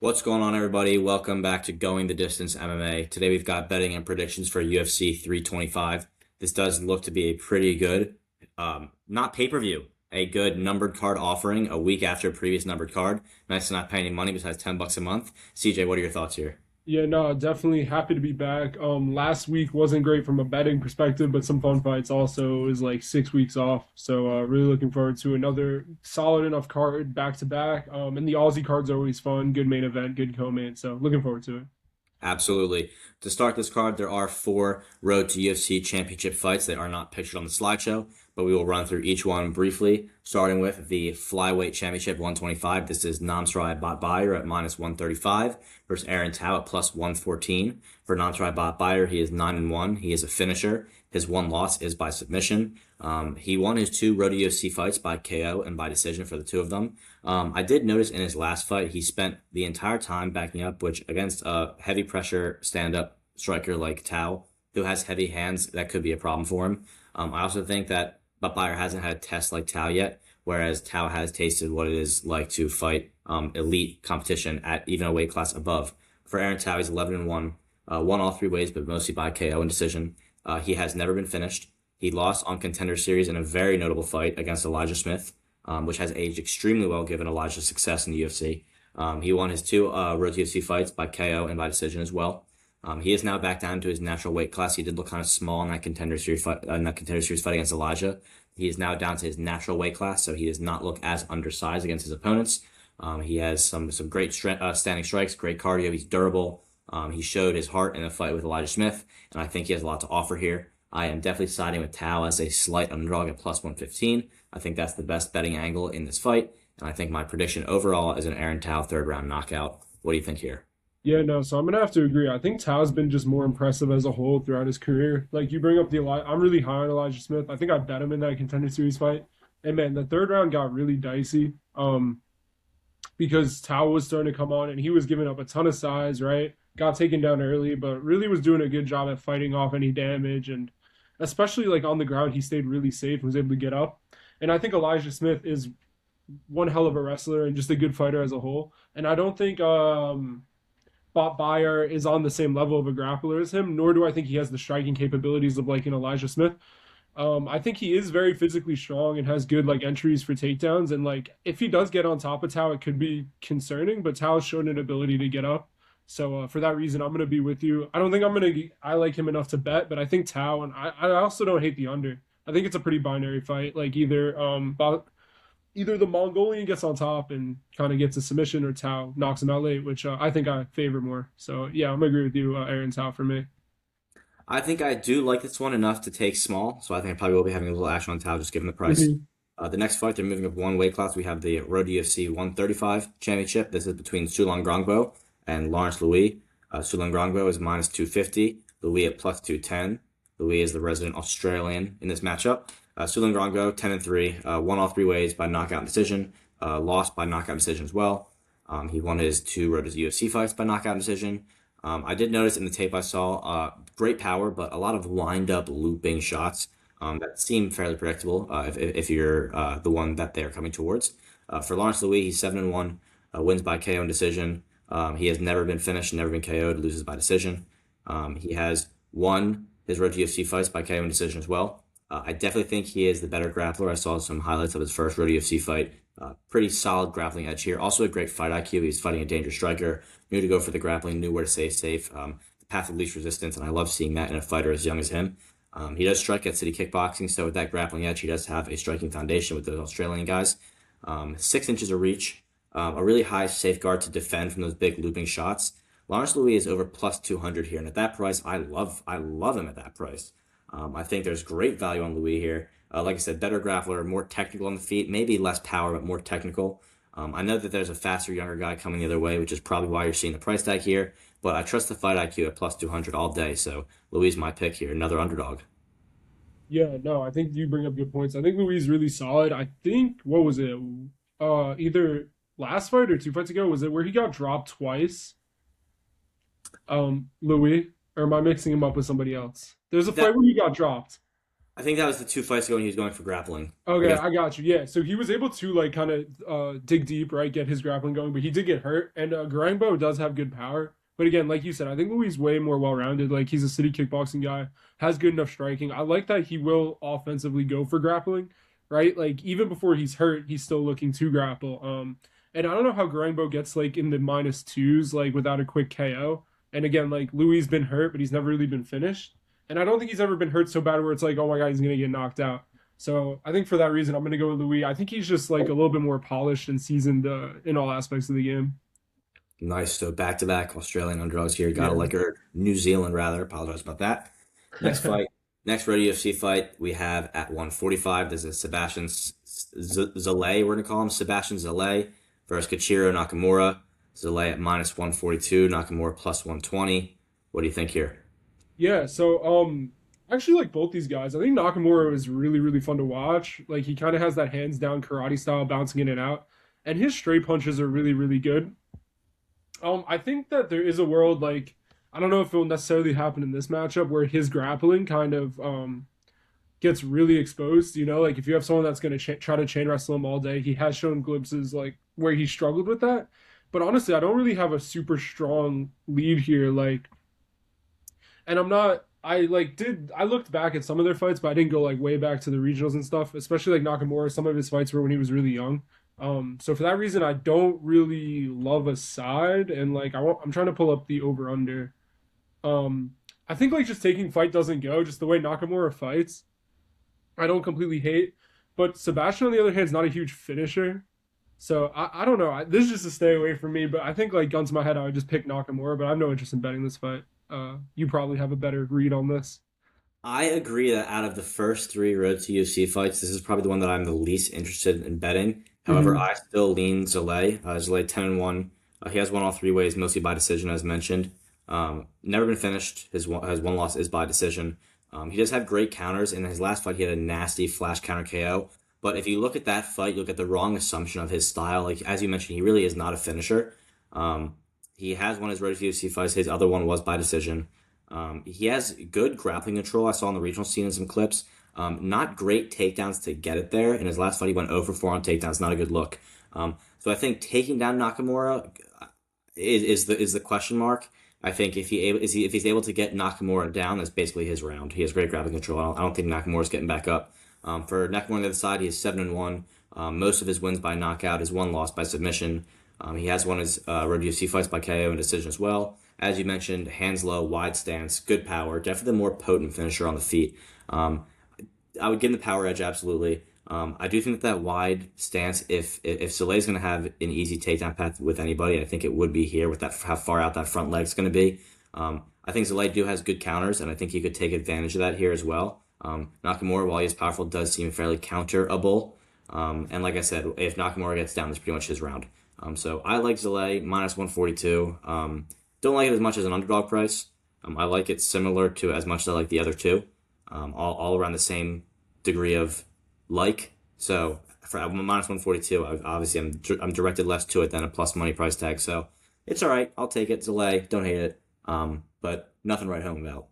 What's going on, everybody? Welcome back to Going the Distance MMA. Today we've got betting and predictions for UFC 325. This does look to be a pretty good, not pay-per-view, a good numbered card offering a week after a previous numbered card. Nice to not pay any money besides $10 a month. CJ, what are your thoughts here? Yeah, no, definitely happy to be back. Last week wasn't great from a betting perspective, but some fun fights also. It was like 6 weeks off, so really looking forward to another solid enough card back to back. And the Aussie cards are always fun, good main event, good co-main. So looking forward to it. Absolutely. To start this card, there are four Road to UFC Championship fights. They are not pictured on the slideshow, but we will run through each one briefly, starting with the Flyweight Championship 125. This is Namsrai Botbayer at minus 135 versus Aaron Tao at plus 114. For Namsrai Botbayer, he is 9-1. He is a finisher. His one loss is by submission. He won his two Road to UFC fights by KO and by decision for the two of them. I did notice in his last fight, he spent the entire time backing up, which against a heavy pressure stand-up striker like Tao, who has heavy hands, that could be a problem for him. I also think that Butler hasn't had a test like Tao yet, whereas Tao has tasted what it is like to fight elite competition at even a weight class above. For Aaron Tao, he's 11-1, won all three ways, but mostly by KO and decision. He has never been finished. He lost on Contender Series in a very notable fight against Elijah Smith, which has aged extremely well given Elijah's success in the UFC. He won his two Road to UFC fights by KO and by decision as well. He is now back down to his natural weight class. He did look kind of small in that Contender Series fight against Elijah. He is now down to his natural weight class, so he does not look as undersized against his opponents. He has some great standing strikes, great cardio. He's durable. He showed his heart in a fight with Elijah Smith, and I think he has a lot to offer here. I am definitely siding with Tao as a slight underdog at plus 115. I think that's the best betting angle in this fight, and I think my prediction overall is an Aaron Tao third round knockout. What do you think here? Yeah, no, so I'm gonna have to agree. I think Tao's been just more impressive as a whole throughout his career. Like you bring up the Elijah, I'm really high on Elijah Smith. I think I bet him in that Contender Series fight. And man, the third round got really dicey. Because Tao was starting to come on and he was giving up a ton of size, right? Got taken down early, but really was doing a good job at fighting off any damage. And especially like on the ground, he stayed really safe and was able to get up. And I think Elijah Smith is one hell of a wrestler and just a good fighter as a whole. And I don't think Bot Bayer is on the same level of a grappler as him, nor do I think he has the striking capabilities of like an Elijah Smith. I think he is very physically strong and has good like entries for takedowns. And like if he does get on top of Tao, it could be concerning. But Tao's shown an ability to get up. So for that reason, I'm gonna be with you. I don't think I'm gonna. I like him enough to bet, but I think Tao and I also don't hate the under. I think it's a pretty binary fight. Like either the Mongolian gets on top and kind of gets a submission, or Tao knocks him out late, which I think I favor more. So yeah, I'm gonna agree with you, Aaron Tao for me. I think I do like this one enough to take small, so I think I probably will be having a little action on Tao just given the price. Mhm. The next fight, they're moving up one weight class. We have the Road UFC 135 Championship. This is between Sulan Grongbo and Lawrence Louis. Sulan Grongbo is minus 250, Louis at plus 210. Louis is the resident Australian in this matchup. Sulan Grongbo, 10-3, won all three ways by knockout and decision, lost by knockout and decision as well. He won his two Road to UFC fights by knockout and decision. I did notice in the tape I saw great power, but a lot of wind up looping shots that seem fairly predictable if you're the one that they're coming towards. For Lawrence Louis, he's 7-1, wins by KO and decision. He has never been finished, never been KO'd, loses by decision. He has won his Road to UFC fights by KO and decision as well. I definitely think he is the better grappler. I saw some highlights of his first Road to UFC fight. Pretty solid grappling edge here. Also a great fight IQ. He's fighting a dangerous striker. Knew to go for the grappling, knew where to stay safe. The path of least resistance, and I love seeing that in a fighter as young as him. He does strike at City Kickboxing, so with that grappling edge, he does have a striking foundation with those Australian guys. 6 inches of reach, a really high safeguard to defend from those big looping shots. Lawrence Louis is over plus 200 here, and at that price, I love him at that price. I think there's great value on Louis here. Like I said, better grappler, more technical on the feet, maybe less power, but more technical. I know that there's a faster, younger guy coming the other way, which is probably why you're seeing the price tag here. But I trust the fight IQ at plus 200 all day. So Louis is my pick here, another underdog. Yeah, no, I think you bring up good points. I think Louis is really solid. I think what was it? Either last fight or 2 fights ago, was it where he got dropped twice? Louis, or am I mixing him up with somebody else? There's a fight That where he got dropped. I think that was the two fights ago when he was going for grappling Okay, against. I got you. Yeah, so he was able to like kind of dig deep, right, get his grappling going, but he did get hurt. And Garangbo does have good power, but again, like you said, I think Louis way more well-rounded. Like he's a city kickboxing guy, has good enough striking. I like that he will offensively go for grappling, right? Like even before he's hurt, he's still looking to grapple. And I don't know how Garangbo gets like in the minus twos like without a quick KO. And again, like Louis been hurt, but he's never really been finished. And I don't think he's ever been hurt so bad where it's like, oh my god, he's gonna get knocked out. So I think for that reason, I'm going to go with Louis. I think he's just like a little bit more polished and seasoned in all aspects of the game. Nice. So back to back Australian underdogs here. Got to Yeah. like her New Zealand rather. Apologize about that. Next fight. Next Red UFC fight we have at 145. This is Sebastian Zalay. We're gonna call him Sebastian Zalay versus Kachiro Nakamura. Zalay at minus 142. Nakamura plus 120. What do you think here? Yeah, so I actually like both these guys. I think Nakamura is really really fun to watch. Like he kind of has that hands down karate style bouncing in and out, and his straight punches are really really good. I think that there is a world like I don't know if it will necessarily happen in this matchup where his grappling kind of gets really exposed. You know, like if you have someone that's going to try to chain wrestle him all day, he has shown glimpses like where he struggled with that. But honestly, I don't really have a super strong lead here. Like, and I'm not. I like did I looked back at some of their fights, but I didn't go like way back to the regionals and stuff. Especially like Nakamura, some of his fights were when he was really young. So for that reason, I don't really love a side, and like I'm trying to pull up the over under. I think like just taking fight doesn't go. Just the way Nakamura fights, I don't completely hate. But Sebastian, on the other hand, is not a huge finisher. So I don't know. This is just a stay away from me. But I think like gun to my head, I would just pick Nakamura. But I have no interest in betting this fight. You probably have a better read on this. I agree that out of the first three Road to UFC fights, this is probably the one that I'm the least interested in betting. However, Hmm. I still lean Zalay. Zalay 10-1. He has won all three ways, mostly by decision, as mentioned. Never been finished. His one loss is by decision. He does have great counters. In his last fight, he had a nasty flash counter KO. But if you look at that fight, you look at the wrong assumption of his style. Like as you mentioned, he really is not a finisher. Um, he has won his Road to UFC fights. His other one was by decision. He has good grappling control. I saw in the regional scene in some clips. Not great takedowns to get it there. In his last fight, he went 0 for 4 on takedowns. Not a good look. So I think taking down Nakamura is the question mark. I think if he's able to get Nakamura down, that's basically his round. He has great grappling control. I don't think Nakamura's getting back up. For Nakamura on the other side, he is 7-1. Most of his wins by knockout. His one loss by submission. He has won his Road UFC fights by KO and decision as well. As you mentioned, hands low, wide stance, good power, definitely the more potent finisher on the feet. Um, I would give him the power edge absolutely. I do think that wide stance, if Solei's going to have an easy takedown path with anybody, I think it would be here with that how far out that front leg's going to be. I think Soleil do has good counters, and I think he could take advantage of that here as well. Nakamura, while he's powerful, does seem fairly counterable. And like I said, if Nakamura gets down, it's pretty much his round. So I like Zalay minus 142. Don't like it as much as an underdog price. I like it similar to as much as I like the other two. All around the same degree of like. So for minus 142, obviously I'm directed less to it than a plus money price tag. So it's all right. I'll take it. Delay. Don't hate it. But nothing to write home about.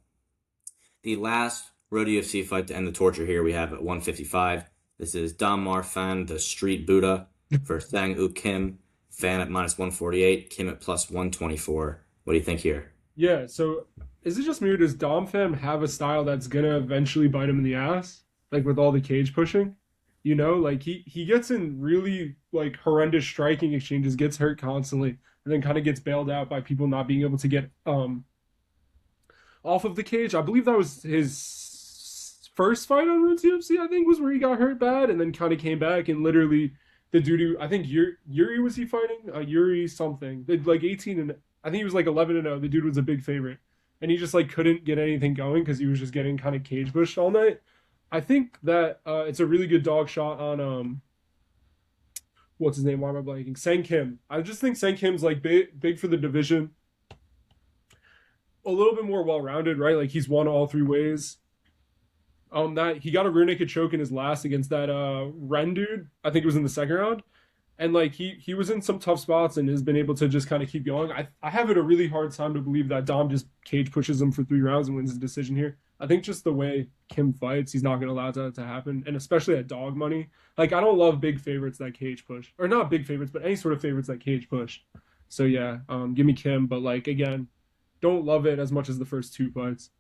The last Road UFC fight to end the torture here we have at 155. This is Dam Mar Fan, the Street Buddha, for Sang U Kim. Fan at minus 148, Kim at plus 124. What do you think here? Yeah. So is it just me or does Dom Fam have a style that's gonna eventually bite him in the ass? Like with all the cage pushing? You know, like he gets in really like horrendous striking exchanges, gets hurt constantly, and then kind of gets bailed out by people not being able to get off of the cage. I believe that was his first fight on Road to UFC, I think, was where he got hurt bad and then kind of came back and literally the dude who I think Yuri was he fighting? Yuri something. Like 18 and I think he was like 11-0. The dude was a big favorite. And he just like couldn't get anything going because he was just getting kind of cage pushed all night. I think that it's a really good dog shot on what's his name? Why am I blanking? Sang Kim. I just think Sang Kim's like big for the division. A little bit more well rounded, right? Like he's won all three ways. That he got a rear naked choke in his last against that Ren dude. I think it was in the second round. and like he was in some tough spots and has been able to just kind of keep going. I have it a really hard time to believe that Dom just cage pushes him for 3 rounds and wins the decision here. I think just the way Kim fights, he's not going to allow that to happen, and especially at dog money. Like I don't love big favorites that cage push, or not big favorites, but any sort of favorites that cage push. So yeah, give me Kim, but like again, don't love it as much as the first two fights.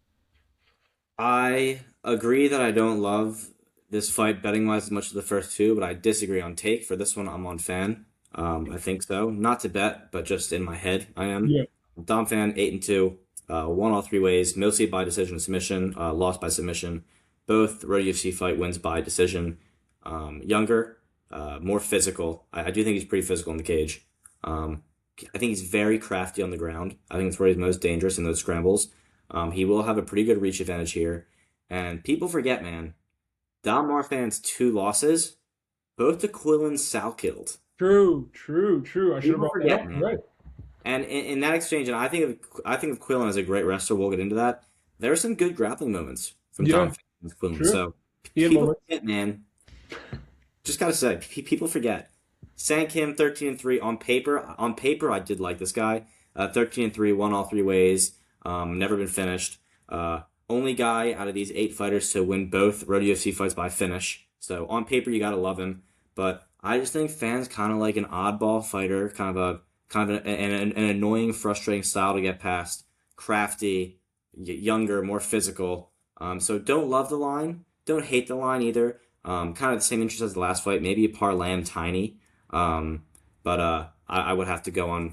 I agree that I don't love this fight betting wise as much as the first two, but I disagree on take. For this one, I'm on fan. I think so. Not to bet, but just in my head, I am. Yeah, Dom fan, 8-2, won all three ways, mostly by decision and submission, lost by submission. Both Road UFC fight wins by decision. Younger, more physical. I do think he's pretty physical in the cage. Um, I think he's very crafty on the ground. I think that's where he's most dangerous in those scrambles. He will have a pretty good reach advantage here. And people forget, man, Dom Marfan's two losses, both to Quillen Sal killed. true, true, true. I should have People brought that forget, up. man. Right. And in that exchange, and I think of Quillen as a great wrestler. We'll get into that. There are some good grappling moments from Yeah, Dom with Quillen. true. So He had people moments. forget, man. Just gotta say, people forget. Sang Kim 13-3 on paper. On paper, I did like this guy. 13-3, won all three ways. Never been finished. Only guy out of these 8 fighters to win both Road UFC fights by finish. So on paper, you gotta love him. But I just think fans kind of like an oddball fighter, an annoying, frustrating style to get past. Crafty, younger, more physical. So don't love the line. Don't hate the line either. Kind of the same interest as the last fight. Maybe a parlay him tiny. I would have to go on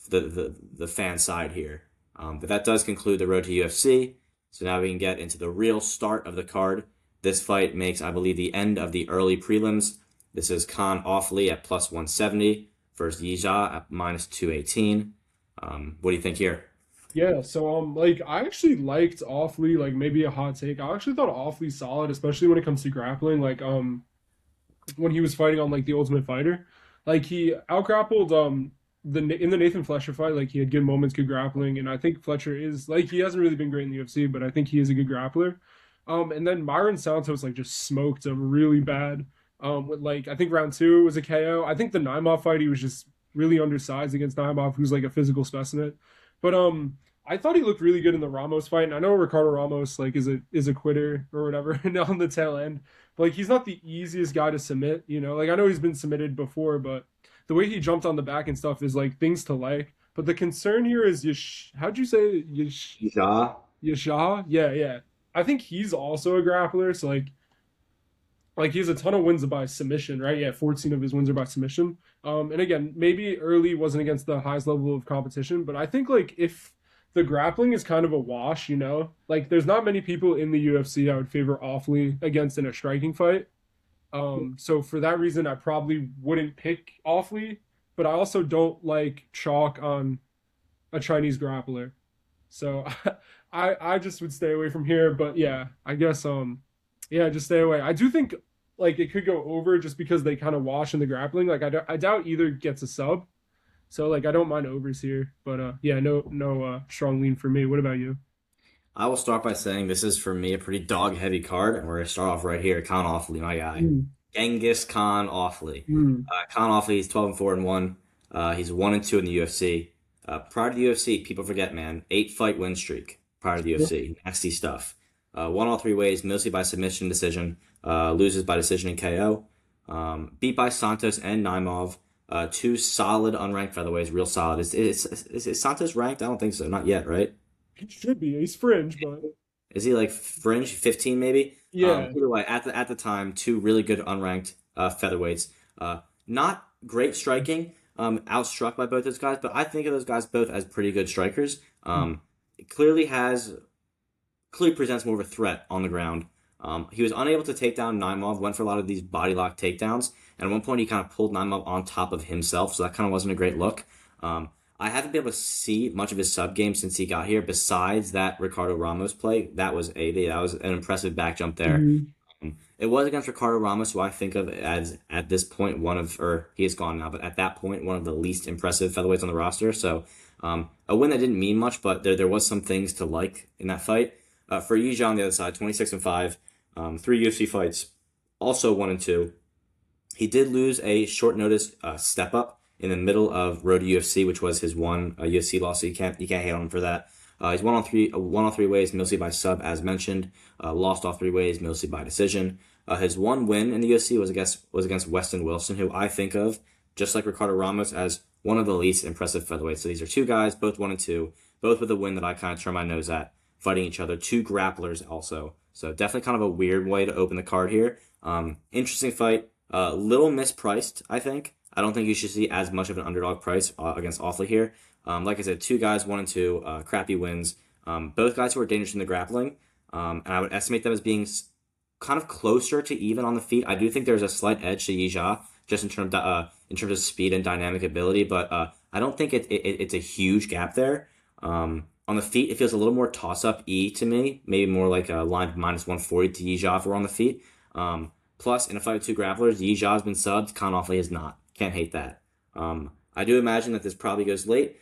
the fan side here. But that does conclude the road to UFC. So now we can get into the real start of the card. This fight makes, I believe, the end of the early prelims. This is Khan Offley at plus 170 versus Yija at minus 218. What do you think here? Yeah, so like I actually liked Awfully, like maybe a hot take. I actually thought Awfully solid, especially when it comes to grappling. Like when he was fighting on like the Ultimate Fighter, like he outgrappled in the Nathan Fletcher fight. Like he had good moments, good grappling, and I think Fletcher is like he hasn't really been great in the UFC, but I think he is a good grappler. And then Myron Santos like just smoked him really bad. With like I think round two was a KO. I think the Naimov fight he was just really undersized against Naimov, who's like a physical specimen. But I thought he looked really good in the Ramos fight, and I know Ricardo Ramos like is a quitter or whatever and on the tail end. But like he's not the easiest guy to submit, you know. Like I know he's been submitted before, but the way he jumped on the back and stuff is like things to like. But the concern here is how'd you say Yija. Yasha? Yeah, yeah. I think he's also a grappler, so like he has a ton of wins by submission, right? Yeah, 14 of his wins are by submission. And again, maybe early wasn't against the highest level of competition, but I think like if the grappling is kind of a wash, you know, like there's not many people in the UFC I would favor awfully against in a striking fight. So for that reason, I probably wouldn't pick awfully, but I also don't like chalk on a Chinese grappler. So I just would stay away from here. But yeah, I guess yeah, just stay away. I do think like it could go over just because they kind of wash in the grappling. Like I doubt either gets a sub. So like I don't mind overs here. But yeah, no strong lean for me. What about you? I will start by saying this is for me a pretty dog heavy card, and we're gonna start off right here. Khan Offley, my guy, Mm, Genghis Khan Offley. mm, Khan Offley, he's 12-4-1. He's 1-2 in the UFC. Prior to the UFC, people forget, man, 8 fight win streak prior to the yeah, UFC. Nasty stuff. Won all three ways, mostly by submission decision. Loses by decision and KO. Beat by Santos and Naimov. Two solid unranked featherweights, real solid. Is Santos ranked? I don't think so. Not yet, right? it should be. He's fringe, but Is he like fringe 15 maybe? yeah. Either way, at the time, two really good unranked featherweights. Not great striking. Outstruck by both those guys, but I think of those guys both as pretty good strikers. Clearly clearly presents more of a threat on the ground. He was unable to take down Naimov, went for a lot of these body lock takedowns, and at one point he kind of pulled Naimov on top of himself, so that kind of wasn't a great look. I haven't been able to see much of his sub game since he got here. Besides that Ricardo Ramos play, that was an impressive back jump there. Mhm. It was against Ricardo Ramos, who I think of as at this point or he is gone now, but at that point one of the least impressive featherweights on the roster. So a win that didn't mean much, but there was some things to like in that fight. For Yija on the other side, 26-5, 3 UFC fights, also 1-2. He did lose a short notice step up in the middle of Road to UFC, which was his one UFC loss. So you can't hate on him for that. He's won all three ways, mostly by sub, as mentioned. Lost all three ways, mostly by decision. His one win in the UFC was against Weston Wilson, who I think of just like Ricardo Ramos as one of the least impressive featherweights. So these are two guys, both 1-2, both with a win that I kind of turn my nose at, fighting each other. Two grapplers also. So definitely kind of a weird way to open the card here. Interesting fight. Little mispriced, I think. I don't think you should see as much of an underdog price against Awfully here. Like I said, two guys, 1-2, crappy wins. Both guys who are dangerous in the grappling. And I would estimate them as being kind of closer to even on the feet. I do think there's a slight edge to Yijia just in terms of speed and dynamic ability, but I don't think it's a huge gap there. On the feet, it feels a little more toss up E to me, maybe more like a line -140 to Yijia if we're on the feet. Plus, in a fight with two grapplers, Yijia has been subbed, Khan Awfully has not. Can't hate that. I do imagine that this probably goes late.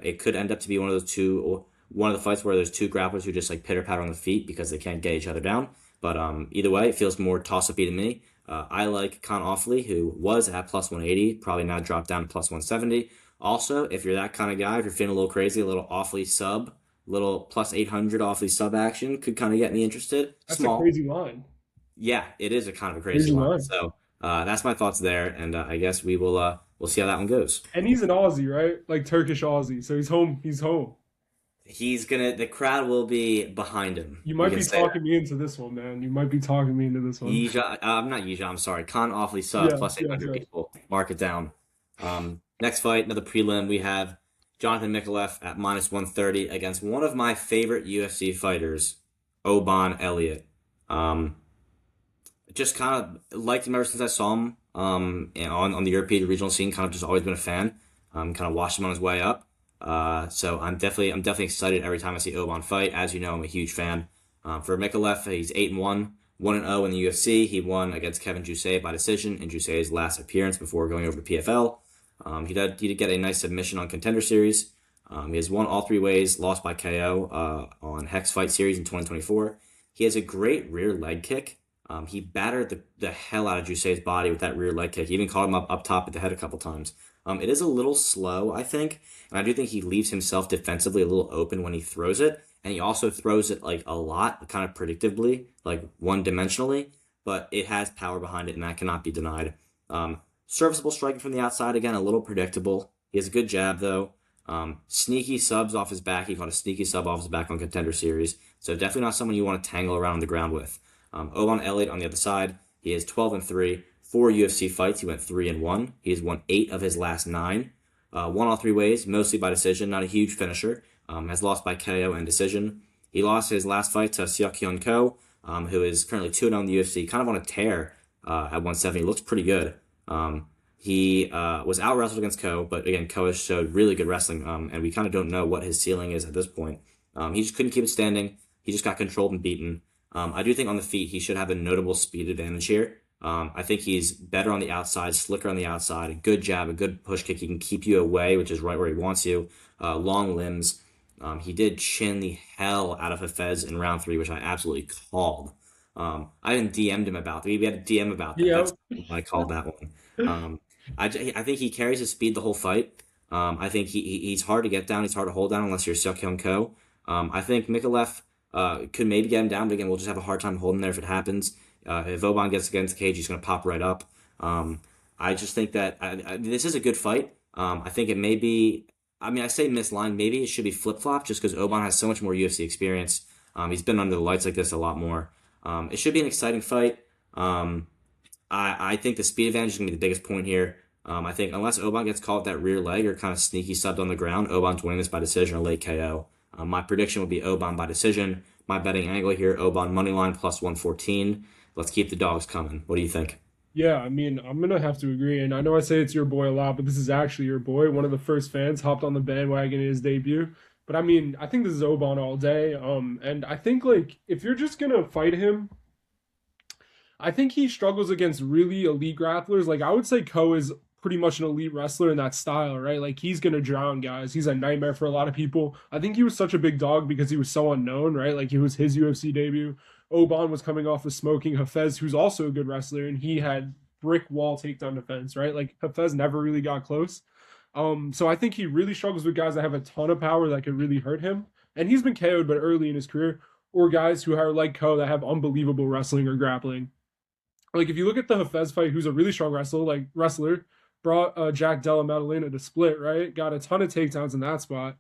It could end up to be one of the fights where there's two grapplers who just like pitter patter on the feet because they can't get each other down. But either way, it feels more toss up to me. I like Khan Awfully, who was at +180, probably now dropped down to +170. Also, if you're that kind of guy, if you're feeling a little crazy, a little Awfully sub, little +800 Awfully sub action could kind of get me interested. That's a Small. crazy line. Yeah, it is a kind of a crazy Crazy line. line. So that's my thoughts there, and I guess we'll see how that one goes. And he's an Aussie, right? Like Turkish Aussie. So he's home. He's home. The crowd will be behind him. You We might can be say that. talking me into this one, man. You might be talking me into this one. Yija, I'm not Yija, I'm sorry. Khan Awfully sub Yes, plus yes, 800 yes. people. Mark it down. Next fight, another prelim. We have Jonathan Mikalev at -130 against one of my favorite UFC fighters, Oban Elliott. Um, just kind of liked him ever since I saw him and on the European regional scene. Kind of just always been a fan. Kind of watched him on his way up. So I'm definitely excited every time I see Oban fight. As you know, I'm a huge fan. For Mikalev, he's 8-1, 1-0 in the UFC. He won against Kevin Jousset by decision in Jousset's last appearance before going over to PFL. He did get a nice submission on Contender Series. He has won all three ways, lost by KO on Hex Fight Series in 2024. He has a great rear leg kick. He battered the hell out of Jousset's body with that rear leg kick. He even caught him up top at the head a couple times. It is a little slow, I think, and I do think he leaves himself defensively a little open when he throws it, and he also throws it like a lot, kind of predictably, like one-dimensionally, but it has power behind it, and that cannot be denied. Serviceable striking from the outside, again, a little predictable. He has a good jab, though. Sneaky subs off his back. He caught a sneaky sub off his back on Contender Series, so definitely not someone you want to tangle around the ground with. Oban Elliott on the other side, he is 12-3, 4 UFC fights. He went 3-1. He has won 8 of his last 9. Won all three ways, mostly by decision. Not a huge finisher. Has lost by KO and decision. He lost his last fight to Seok-Hyun Ko, who is currently 2-0 in the UFC, kind of on a tear at 170. Looks pretty good. He was out wrestled against Ko, but again, Ko has showed really good wrestling, and we kind of don't know what his ceiling is at this point. He just couldn't keep it standing. He just got controlled and beaten. I do think on the feet he should have a notable speed advantage here. I think he's better on the outside, slicker on the outside, a good jab, a good push kick. He can keep you away, which is right where he wants you. Long limbs. He did chin the hell out of Hafez in round 3, which I absolutely called. I even DM'd him about that. We had a DM about that. Yeah. That's why I called that one. I think he carries his speed the whole fight. I think he's hard to get down. He's hard to hold down unless you're Seok-Hyun Ko. I think Mikalev could maybe get him down, but again, we'll just have a hard time holding there if it happens. If Oban gets against the cage, he's going to pop right up. I just think that this is a good fight. I think it may be, I mean, I say mislined. Maybe it should be flip-flop just because Oban has so much more UFC experience. He's been under the lights like this a lot more. It should be an exciting fight. I think the speed advantage is going to be the biggest point here. I think unless Oban gets caught with that rear leg or kind of sneaky subbed on the ground, Oban's winning this by decision or late KO. My prediction would be Oban by decision. My betting angle here, Oban moneyline +114. Let's keep the dogs coming. What do you think? Yeah, I mean, I'm gonna have to agree. And I know I say it's your boy a lot, but this is actually your boy. One of the first fans hopped on the bandwagon in his debut. But I mean, I think this is Oban all day. And I think like if you're just gonna fight him, I think he struggles against really elite grapplers. Like I would say Ko is pretty much an elite wrestler in that style, right? Like he's gonna drown guys. He's a nightmare for a lot of people. I think he was such a big dog because he was so unknown, right? Like it was his UFC debut. Oban was coming off of smoking Hafez, who's also a good wrestler, and he had brick wall takedown defense, right? Like Hafez never really got close. So I think he really struggles with guys that have a ton of power that could really hurt him. And he's been KO'd, but early in his career, or guys who are like Ko that have unbelievable wrestling or grappling. Like if you look at the Hafez fight, who's a really strong wrestler, brought Jack Della Maddalena to split, right? Got a ton of takedowns in that spot.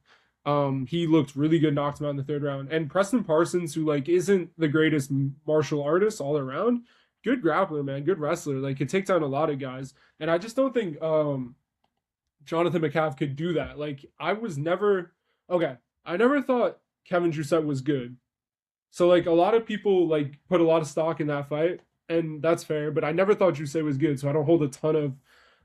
He looked really good, knocked him out in the third round. And Preston Parsons, who like isn't the greatest martial artist all around, good grappler, man, good wrestler, like could take down a lot of guys. And I just don't think Jonathan McCaff could do that. Like I was never okay. I never thought Kevin Jousset was good. So like a lot of people like put a lot of stock in that fight, and that's fair. But I never thought Jousset was good, so I don't hold a ton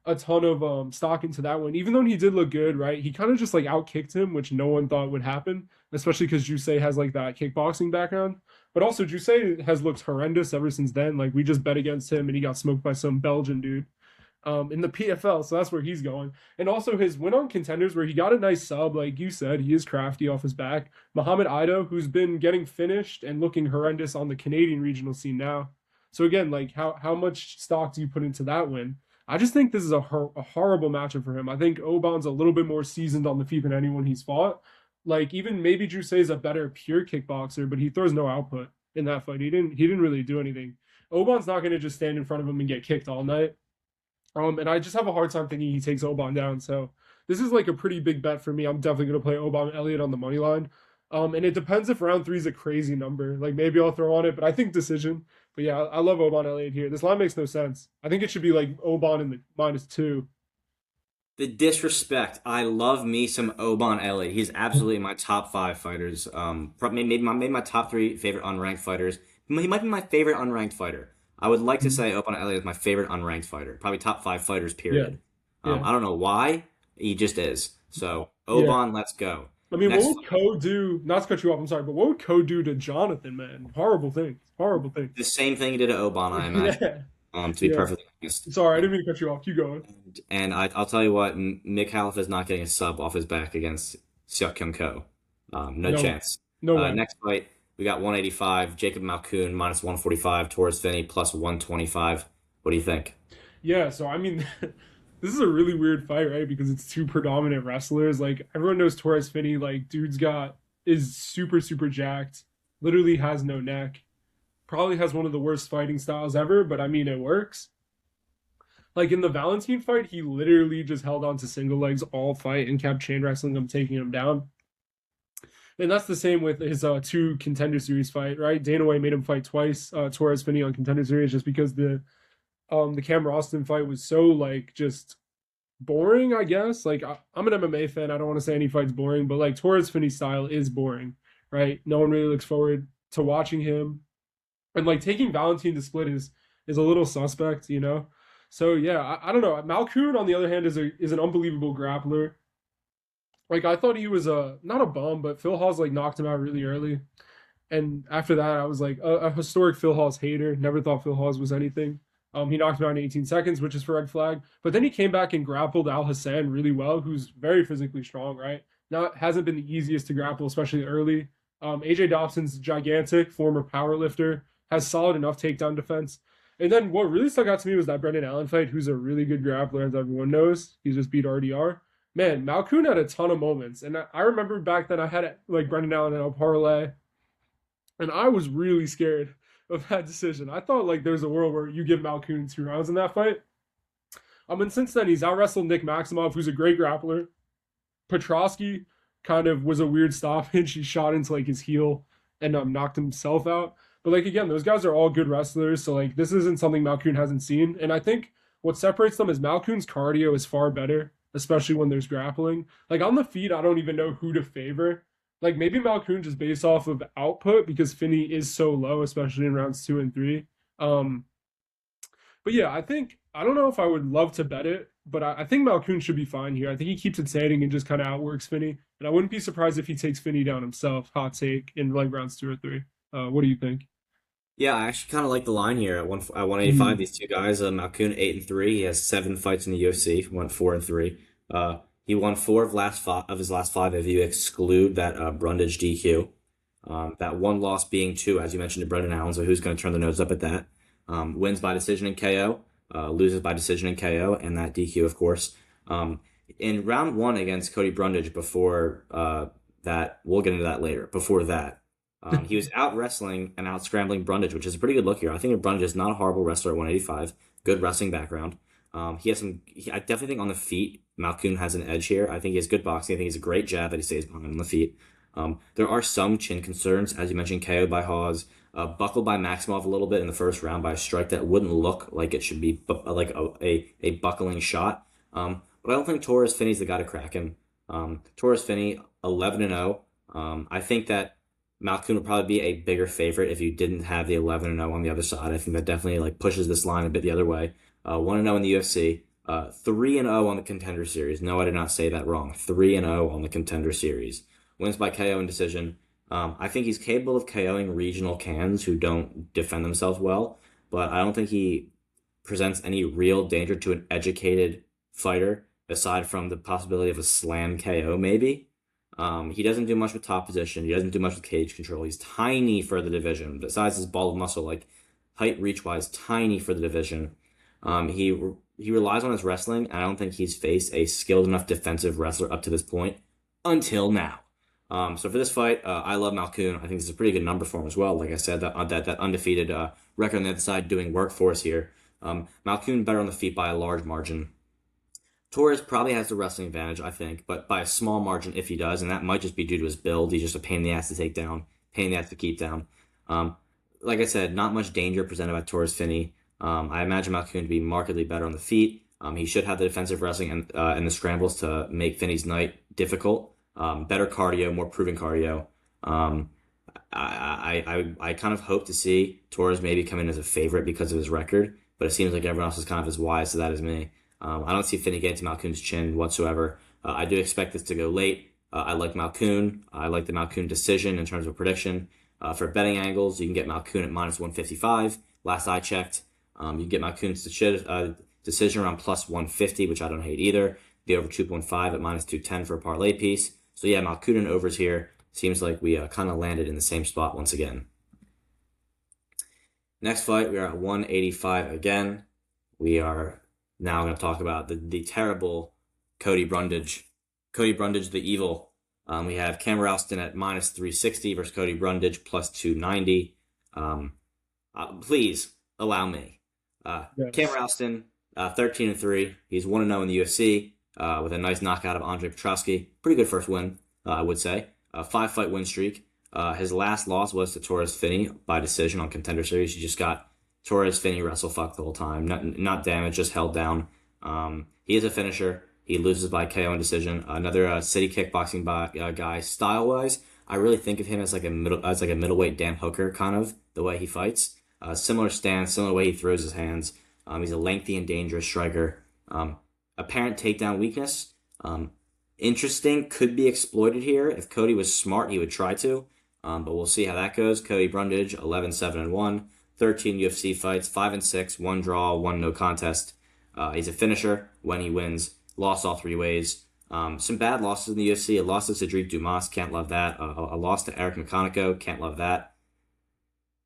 of stock into that one. Even though he did look good, right? He kind of just like outkicked him, which no one thought would happen, especially because Jousset has like that kickboxing background. But also Jousset has looked horrendous ever since then. Like we just bet against him, and he got smoked by some Belgian dude in the PFL, so that's where he's going. And also his win on Contenders, where he got a nice sub, like you said, he is crafty off his back. Muhammad Ido, who's been getting finished and looking horrendous on the Canadian regional scene now. So again, like how much stock do you put into that win? I just think this is a horrible matchup for him. I think Oban's a little bit more seasoned on the feet than anyone he's fought. Like even maybe Jousset is a better pure kickboxer, but he throws no output in that fight. He didn't really do anything. Oban's not going to just stand in front of him and get kicked all night. And I just have a hard time thinking he takes Oban down. So this is like a pretty big bet for me. I'm definitely going to play Oban Elliott on the money line. And it depends if round 3 is a crazy number. Like maybe I'll throw on it, but I think decision. But yeah, I love Oban Elliott here. This line makes no sense. I think it should be like Oban in the -2. The disrespect. I love me some Oban Elliott. He's absolutely my top 5 fighters. Maybe my top 3 favorite unranked fighters. He might be my favorite unranked fighter. I would like to say Oban Elliott is my favorite unranked fighter. Probably top 5 fighters, period. Yeah. I don't know why. He just is. So, Oban, let's go. I mean, what would Ko do? Not to cut you off, I'm sorry, but what would Ko do to Jonathan, man? Horrible thing. Horrible thing. The same thing he did to Oban, I imagine. To be perfectly honest. Sorry, I didn't mean to cut you off. Keep going. And I'll tell you what, Mick Halif is not getting a sub off his back against Seok Kyung Ko. No chance. No way. Next fight, we got 185, Jacob Malkoun -145, Torres Finney +125. What do you think? Yeah, so I mean, this is a really weird fight, right? Because it's 2 predominant wrestlers. Like everyone knows Torres Finney, like is super, super jacked, literally has no neck. Probably has one of the worst fighting styles ever, but I mean, it works. Like in the Valentine fight, he literally just held on to single legs all fight and kept chain wrestling him, taking him down. And that's the same with his 2 Contender Series fight, right? Dana White made him fight twice, Torres Finney on Contender Series, just because the Cam Austin fight was so like just boring, I guess. Like I'm an MMA fan, I don't want to say any fight's boring, but like Torres Finney's style is boring, right? No one really looks forward to watching him. And like taking Valentine to split is a little suspect, you know. So yeah, I don't know. Malkoun on the other hand is an unbelievable grappler. Like I thought he was not a bum, but Phil Hawes like knocked him out really early. And after that, I was like a historic Phil Hawes hater. Never thought Phil Hawes was anything. He knocked him out in 18 seconds, which is for red flag. But then he came back and grappled Al Hassan really well, who's very physically strong, right? Now, hasn't been the easiest to grapple, especially early. AJ Dobson's gigantic, former powerlifter, has solid enough takedown defense. And then what really stuck out to me was that Brendan Allen fight, who's a really good grappler, as everyone knows. He just beat RDR. Man, Malkoun had a ton of moments. And I remember back then I had like Brendan Allen in a parlay. And I was really scared of that decision. I thought like there's a world where you give Malkoun 2 rounds in that fight. And since then he's out-wrestled Nick Maximov, who's a great grappler. Petrosky kind of was a weird stoppage. He shot into like his heel and knocked himself out. But like again, those guys are all good wrestlers. So like this isn't something Malkoun hasn't seen. And I think what separates them is Malkoun's cardio is far better, especially when there's grappling. Like on the feet, I don't even know who to favor. Like maybe Malkoun just based off of output because Finney is so low, especially in rounds 2 and 3. But yeah, I don't know if I would love to bet it, but I think Malkoun should be fine here. I think he keeps it standing and just kind of outworks Finney. And I wouldn't be surprised if he takes Finney down himself, hot take, in like rounds 2 or 3. What do you think? Yeah, I actually kind of like the line here at 185. These 2 guys, Malkoun 8-3. He has 7 fights in the UFC. Went 4-3. He won 4 of his last 5 if you exclude that Brundage DQ. That one loss being 2, as you mentioned, to Brendan Allen. So who's going to turn the nose up at that? Wins by decision and KO. loses by decision and KO, and that DQ, of course. Um, in round one against Cody Brundage, before that, we'll get into that later. Before that, he was out wrestling and out scrambling Brundage, which is a pretty good look here. I think Brundage is not a horrible wrestler at 185. Good wrestling background. He has some. I definitely think on the feet, Malkoun has an edge here. I think he has good boxing. I think he's a great jab that he stays behind on the feet. There are some chin concerns, as you mentioned, KO'd by Hawes, buckled by Maximov a little bit in the first round by a strike that wouldn't look like it should be, like a buckling shot. But I don't think Torres Finney's the guy to crack him. Torres Finney, 11-0. I think that Malkoun would probably be a bigger favorite if you didn't have the 11-0 on the other side. I think that definitely like pushes this line a bit the other way. 1-0 in the UFC, 3-0 on the Contender Series. No, I did not say that wrong. 3-0 on the Contender Series. Wins by KO and decision. I think he's capable of KOing regional cans who don't defend themselves well, but I don't think he presents any real danger to an educated fighter aside from the possibility of a slam KO maybe. He doesn't do much with top position. He doesn't do much with cage control. He's tiny for the division. Besides his ball of muscle, like height reach wise, tiny for the division. He relies on his wrestling, and I don't think he's faced a skilled enough defensive wrestler up to this point until now. So for this fight, I love Malkoun. I think this is a pretty good number for him as well. Like I said, that undefeated record on the other side doing work for us here. Malkoun better on the feet by a large margin. Torres probably has the wrestling advantage, I think, but by a small margin if he does, and that might just be due to his build. He's just a pain in the ass to take down, pain in the ass to keep down. Like I said, not much danger presented by Torres Finney. I imagine Malkoun to be markedly better on the feet. He should have the defensive wrestling and the scrambles to make Finney's night difficult. Better cardio, more proven cardio. I kind of hope to see Torres maybe come in as a favorite because of his record, but it seems like everyone else is kind of as wise to that as me. I don't see Finney getting to Malkoun's chin whatsoever. I do expect this to go late. I like Malkoun. I like the Malkoun decision in terms of prediction. For betting angles, you can get Malkoun at minus 155. Last I checked, you can get Malkoun's decision around plus 150, which I don't hate either. The over 2.5 at minus 210 for a parlay piece. So yeah, Malkoun and overs here. Seems like we kind of landed in the same spot once again. Next fight, we are at 185 again. We are now going to talk about the terrible Cody Brundage. Cody Brundage, the evil. We have Cam Ralston at minus 360 versus Cody Brundage plus 290. Please allow me. Yes. Cam Ralston, 13-3. He's 1-0 in the UFC with a nice knockout of Andre Petrosky. Pretty good first win, I would say. A 5-fight win streak. His last loss was to Torres Finney by decision on Contender Series. He just got Torres Finney wrestle fuck the whole time. Not damaged, just held down. He is a finisher. He loses by KO and decision. Another city kickboxing guy. Style wise, I really think of him as like a middleweight Dan Hooker kind of the way he fights. Similar stance, similar way he throws his hands. He's a lengthy and dangerous striker. Apparent takedown weakness. Interesting, could be exploited here. If Cody was smart, he would try to. But we'll see how that goes. Cody Brundage, 11-7-1. 13 UFC fights, 5-6, 1 draw, 1 no contest. He's a finisher when he wins. Lost all 3 ways. Some bad losses in the UFC. A loss to Cedric Dumas, can't love that. A loss to Eric McConaughey, can't love that.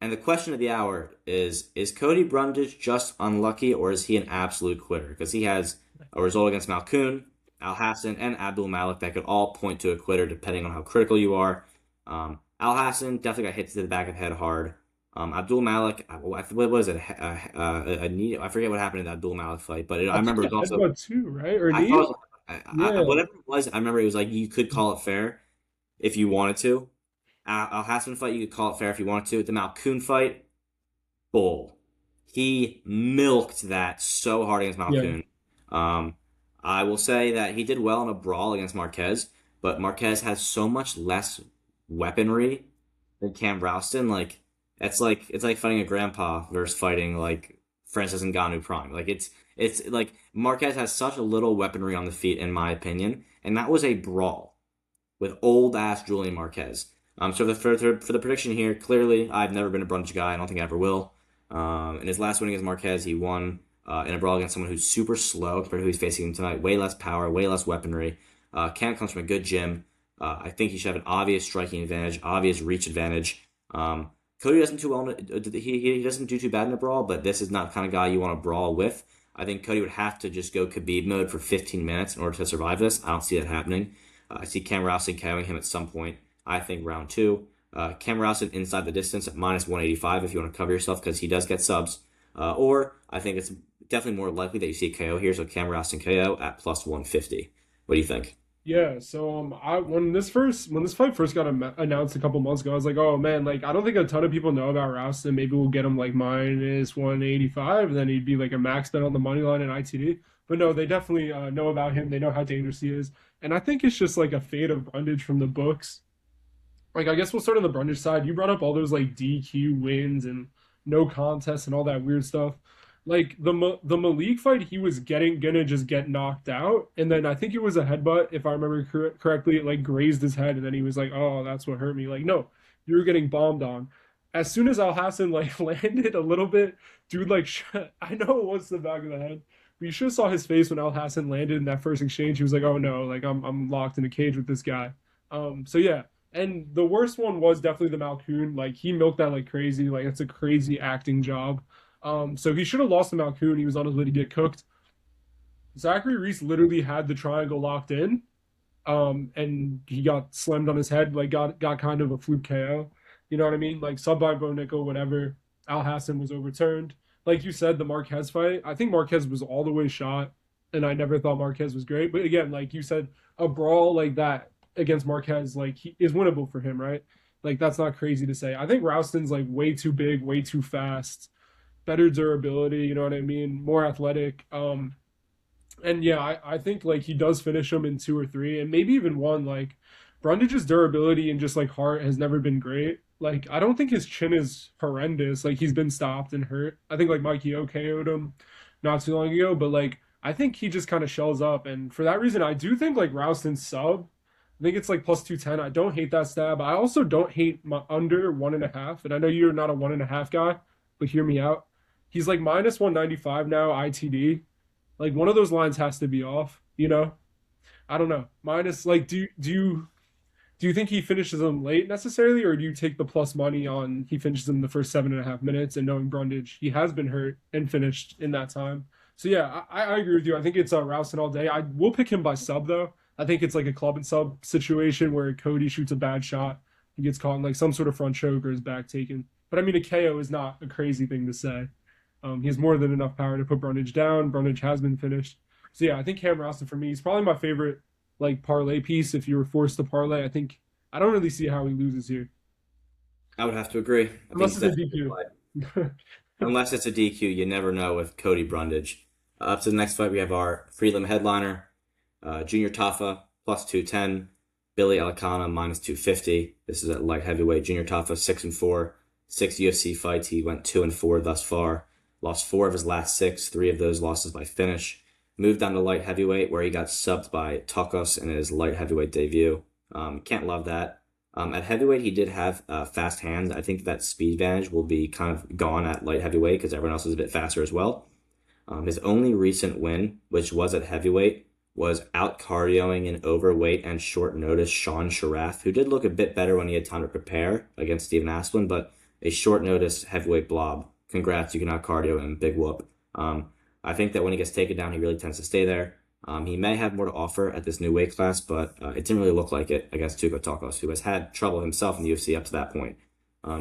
And the question of the hour is Cody Brundage just unlucky or is he an absolute quitter? Because he has a result against Malkoun, Al Hassan, and Abdul Malik that could all point to a quitter depending on how critical you are. Al Hassan definitely got hit to the back of the head hard. Abdul Malik, what was it? A knee? I forget what happened in that Abdul Malik fight, but I remember it was also headbutt too, right? Or knee? Whatever it was. I remember it was like you could call it fair if you wanted to. Al Hassan fight, you could call it fair if you wanted to. The Malkoun fight, bull. He milked that so hard against Malkoun. Yeah. I will say that he did well in a brawl against Marquez, but Marquez has so much less weaponry than Cam Ralston. Like it's like fighting a grandpa versus fighting like Francis Ngannou Prime. Like it's like Marquez has such a little weaponry on the feet, in my opinion, and that was a brawl with old ass Julian Marquez. So for the prediction here, clearly I've never been a Brundage guy. I don't think I ever will. In his last win against Marquez, he won in a brawl against someone who's super slow compared to who he's facing him tonight. Way less power, way less weaponry. Cam comes from a good gym. I think he should have an obvious striking advantage, obvious reach advantage. Cody doesn't too well. He doesn't do too bad in a brawl, but this is not the kind of guy you want to brawl with. I think Cody would have to just go Khabib mode for 15 minutes in order to survive this. I don't see that happening. I see Cam Rousen KOing him at some point. I think round two. Cam Rousen inside the distance at minus 185 if you want to cover yourself because he does get subs. Or I think it's definitely more likely that you see a KO here. So Cam Rousen KO at plus 150. What do you think? Yeah, so I when this fight first got announced a couple months ago, I was like, oh man, like I don't think a ton of people know about Rouston. Maybe we'll get him like minus 185, and then he'd be like a max bet on the money line in ITD. But no, they definitely know about him. They know how dangerous he is, and I think it's just like a fade of Brundage from the books. Like I guess we'll start on the Brundage side. You brought up all those like DQ wins and no contest and all that weird stuff. Like the Malik fight, he was gonna just get knocked out, and then I think it was a headbutt, if I remember correctly. It like grazed his head, and then he was like, "Oh, that's what hurt me." Like, no, you were getting bombed on. As soon as Al Hassan like landed a little bit, dude, like I know it was the back of the head, but you should have saw his face when Al Hassan landed in that first exchange. He was like, "Oh no, like I'm locked in a cage with this guy." So yeah, and the worst one was definitely the Malkoon. Like he milked that like crazy. Like it's a crazy acting job. So he should have lost to Malkoon. He was on his way to get cooked. Zachary Reese literally had the triangle locked in, and he got slammed on his head. Like got kind of a fluke KO. You know what I mean? Like sub by Bo Nickel, whatever. Al Hassan was overturned. Like you said, the Marquez fight. I think Marquez was all the way shot, and I never thought Marquez was great. But again, like you said, a brawl like that against Marquez, like he is winnable for him, right? Like that's not crazy to say. I think Rouston's like way too big, way too fast, better durability, you know what I mean? More athletic. And yeah, I think like he does finish him in two or three, and maybe even one. Like Brundage's durability and just like heart has never been great. Like I don't think his chin is horrendous. Like he's been stopped and hurt. I think like Mikey O KO'd him not too long ago, but like I think he just kind of shells up, and for that reason, I do think like Rouston's sub. I think it's like plus 210. I don't hate that stab. I also don't hate my under 1.5. And I know you're not a 1.5 guy, but hear me out. He's like minus 195 now, ITD. Like one of those lines has to be off, you know? I don't know. Minus like do you think he finishes them late necessarily, or do you take the plus money on he finishes them the first 7.5 minutes, and knowing Brundage, he has been hurt and finished in that time. So yeah, I agree with you. I think it's Rousen all day. I will pick him by sub though. I think it's like a club and sub situation where Cody shoots a bad shot, he gets caught in like some sort of front choke or his back taken. But I mean, a KO is not a crazy thing to say. He has more than enough power to put Brundage down. Brundage has been finished. So yeah, I think Cam Rousen for me, he's probably my favorite like parlay piece. If you were forced to parlay, I don't really see how he loses here. I would have to agree. I think Unless it's it's a definitely a DQ. unless it's a DQ, you never know with Cody Brundage. Up to the next fight, we have our prelim headliner, Junior Tafa, plus 210, Billy Alicana, minus 250. This is at light heavyweight. Junior Tafa, 6-4, 6 UFC fights. He went 2-4 thus far. Lost 4 of his last 6, 3 of those losses by finish. Moved down to light heavyweight, where he got subbed by Tokos in his light heavyweight debut. Can't love that. At heavyweight, he did have fast hands. I think that speed advantage will be kind of gone at light heavyweight because everyone else is a bit faster as well. His only recent win, which was at heavyweight, was out cardioing in overweight and short notice Sean Sharath, who did look a bit better when he had time to prepare against Steven Asplin, but a short notice heavyweight blob. Congrats, you can out cardio him. Big whoop. I think that when he gets taken down, he really tends to stay there. He may have more to offer at this new weight class, but it didn't really look like it against Tuko Tokos, who has had trouble himself in the UFC up to that point.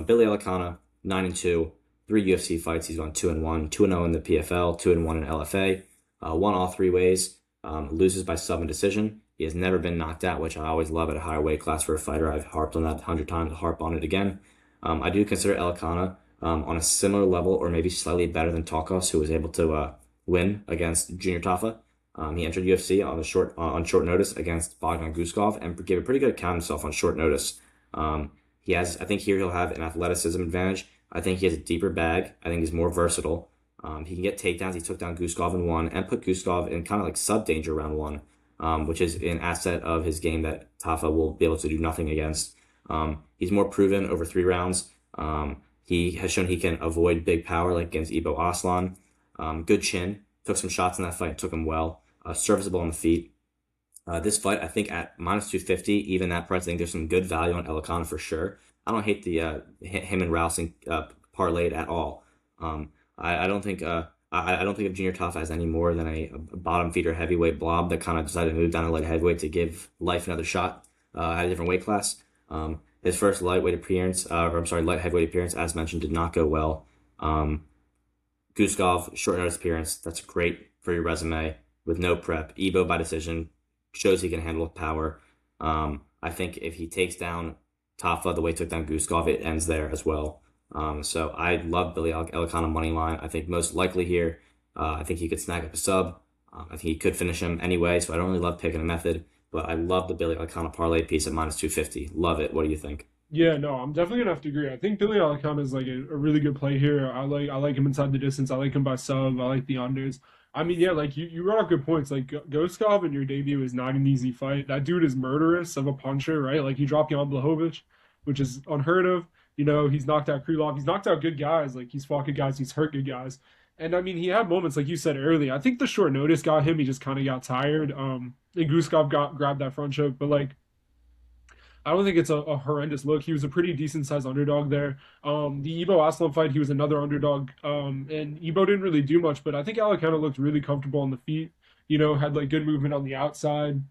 Billy Alicana, 9-2, 3 UFC fights. He's gone 2-1, 2-0 in the PFL, 2-1 in LFA. Won all 3 ways. Loses by sub and decision. He has never been knocked out, which I always love at a higher weight class for a fighter. I've harped on that 100 times. I'll harp on it again. I do consider Alicana on a similar level, or maybe slightly better than Tokos, who was able to win against Junior Tafa. He entered UFC on short notice against Bogdan Guskov and gave a pretty good account of himself on short notice. I think here he'll have an athleticism advantage. I think he has a deeper bag. I think he's more versatile. He can get takedowns. He took down Guskov in 1 and put Guskov in kind of like sub danger round 1, which is an asset of his game that Tafa will be able to do nothing against. He's more proven over 3 rounds. He has shown he can avoid big power like against Ibo Aslan. Good chin. Took some shots in that fight. Took him well. Serviceable on the feet. This fight, I think at minus 250, even that price, I think there's some good value on Alicana for sure. I don't hate the him and Rousing parlayed at all. I don't think I don't think of Junior Tough as any more than a bottom feeder heavyweight blob that kind of decided to move down to light heavyweight to give life another shot at a different weight class. His first lightweight appearance, or I'm sorry, light heavyweight appearance, as mentioned, did not go well. Um, Guskov, short notice appearance. That's great for your resume with no prep. Ebo by decision shows he can handle power. I think if he takes down Tafa the way he took down Guskov, it ends there as well. So I love Billy Elikana money line. I think most likely here, I think he could snag up a sub. I think he could finish him anyway. So I don't really love picking a method, but I love the Billy Elikana parlay piece at minus 250. Love it. What do you think? Yeah, no, I'm definitely gonna have to agree. I think Billy Alcantara is like a really good play here. I like him inside the distance. I like him by sub. I like the unders. I mean, yeah, like you brought up good points. Like Goskov in your debut is not an easy fight. That dude is murderous of a puncher, right? Like he dropped Jan Blachowicz, which is unheard of. He's knocked out Krylov. He's knocked out good guys. Like he's fought good guys. He's hurt good guys. And I mean, he had moments like you said earlier. I think the short notice got him. He just kind of got tired. And Guskov got grabbed that front choke, but like I don't think it's a horrendous look. He was a pretty decent sized underdog there. The Ebo Aslam fight, he was another underdog. And Ebo didn't really do much, but I think Alicante looked really comfortable on the feet. Had like good movement on the outside.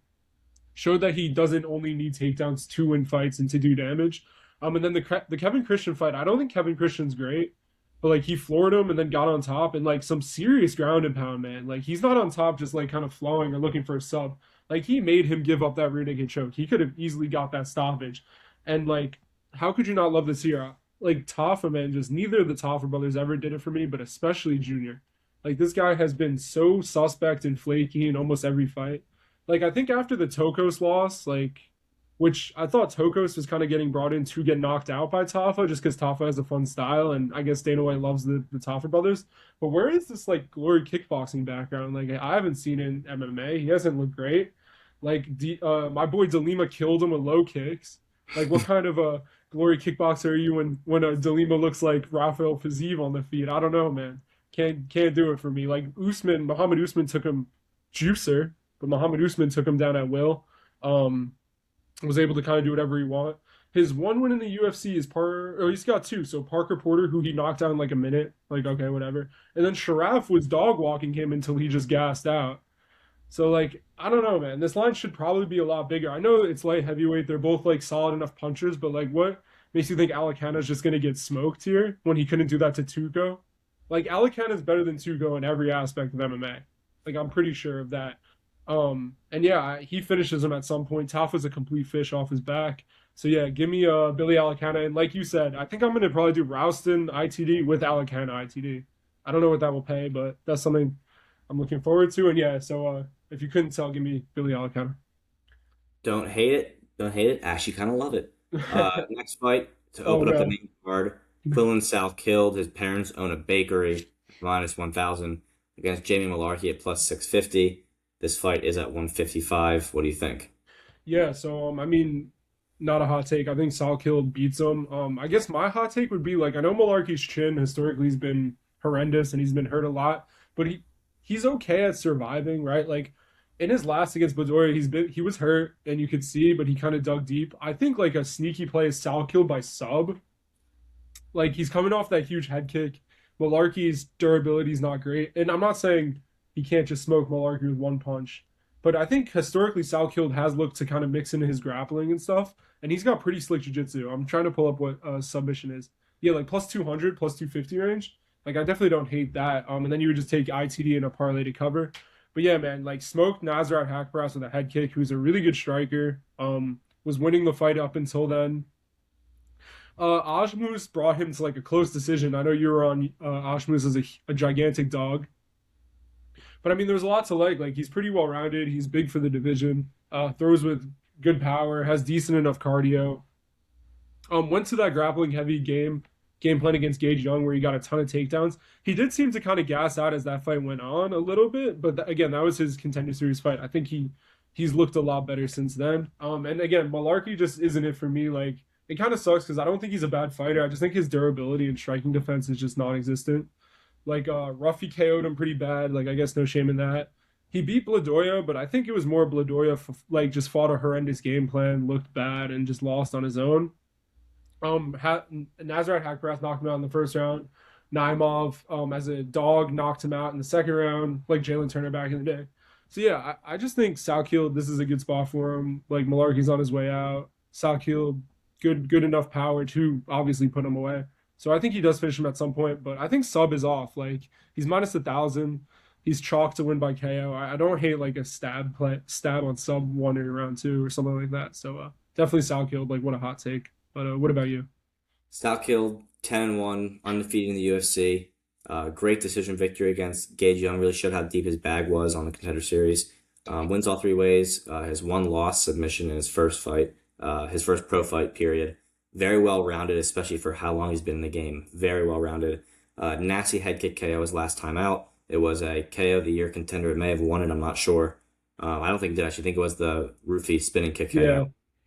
Showed that he doesn't only need takedowns to win fights and to do damage. And then the Kevin Christian fight, I don't think Kevin Christian's great, but like he floored him and then got on top and like some serious ground and pound, man. Like he's not on top just like kind of flowing or looking for a sub. Like he made him give up that rear naked choke. He could have easily got that stoppage. And like, how could you not love this here? Like Taffa, man, just neither of the Taffa brothers ever did it for me, but especially Junior. Like this guy has been so suspect and flaky in almost every fight. Like I think after the Tokos loss, like which I thought Tokos was kind of getting brought in to get knocked out by Taffa just because Taffa has a fun style, and I guess Dana White loves the Taffa brothers. But where is this like glory kickboxing background? Like I haven't seen it in MMA. He hasn't looked great. Like my boy Delima killed him with low kicks. Like what kind of a glory kickboxer are you when a Delima looks like Rafael Fiziev on the feet? I don't know, man. Can't do it for me. Like Muhammad Usman took him juicer, but Muhammad Usman took him down at will. Was able to kind of do whatever he want. His one win in the UFC is he's got two. So Parker Porter, who he knocked down in like a minute, like okay, whatever. And then Sharaf was dog walking him until he just gassed out. So like I don't know, man. This line should probably be a lot bigger. I know it's light heavyweight. They're both like solid enough punchers, but like what makes you think Alicana's just gonna get smoked here when he couldn't do that to Tuco? Like Alicana's better than Tuco in every aspect of MMA. Like I'm pretty sure of that. And yeah, he finishes him at some point. Taf was a complete fish off his back. So yeah, give me Billy Alicana. And like you said, I think I'm gonna probably do Rouston ITD with Alicana ITD. I don't know what that will pay, but that's something I'm looking forward to. And yeah, so if you couldn't tell, give me Billy Alicana. Don't hate it. Don't hate it. Actually, kind of love it. Next fight to Oh open up the no. main card. Quillen South killed. His parents own a bakery. Minus 1,000 against Jamie Malarkey at plus 650. This fight is at 155. What do you think? Yeah, so I mean, not a hot take. I think Salkill beats him. I guess my hot take would be like I know Malarkey's chin historically has been horrendous and he's been hurt a lot, but he's okay at surviving, right? Like in his last against Bedoya, he was hurt and you could see, but he kind of dug deep. I think like a sneaky play is Salkill by sub. Like he's coming off that huge head kick. Malarkey's durability is not great, and I'm not saying he can't just smoke Malarkey with one punch, but I think historically Salkild has looked to kind of mix in his grappling and stuff, and he's got pretty slick jiu-jitsu. I'm trying to pull up what submission is. Yeah, like plus 200, plus 250 range. Like I definitely don't hate that. And then you would just take ITD and a parlay to cover. But yeah, man, like smoked Nazareth Hackbrass with a head kick, who's a really good striker. Was winning the fight up until then. Ajmus brought him to like a close decision. I know you were on Ajmus as a gigantic dog, but I mean, there's a lot to like. Like he's pretty well rounded. He's big for the division. Throws with good power. Has decent enough cardio. Went to that grappling heavy game plan against Gage Young where he got a ton of takedowns. He did seem to kind of gas out as that fight went on a little bit, but again, that was his contender series fight. I think he's looked a lot better since then. And again, Malarkey just isn't it for me. Like it kind of sucks because I don't think he's a bad fighter. I just think his durability and striking defense is just non-existent. Like Ruffy KO'd him pretty bad. Like I guess no shame in that. He beat Bladoya, but I think it was more Bladoya like just fought a horrendous game plan, looked bad, and just lost on his own. Nazareth Haqparast knocked him out in the first round. Naimov, as a dog, knocked him out in the second round, like Jalen Turner back in the day. So yeah, I just think Salkiel, this is a good spot for him. Like Malarkey's on his way out. Salkiel, good enough power to obviously put him away. So I think he does finish him at some point, but I think Sub is off. Like he's -1,000. He's chalked to win by KO. I don't hate like a stab on Sub one in round two or something like that. So definitely Salkiel. Like what a hot take. But what about you? Stout killed 10-1, undefeated in the UFC. Great decision victory against Gage Young. Really showed how deep his bag was on the Contender Series. Wins all three ways. His one loss submission in his first fight, his first pro fight period. Very well rounded, especially for how long he's been in the game. Very well rounded. Nasty head kick KO his last time out. It was a KO of the year contender. It may have won it. I'm not sure. I don't think it did. I actually think it was the roofie spinning kick Yeah,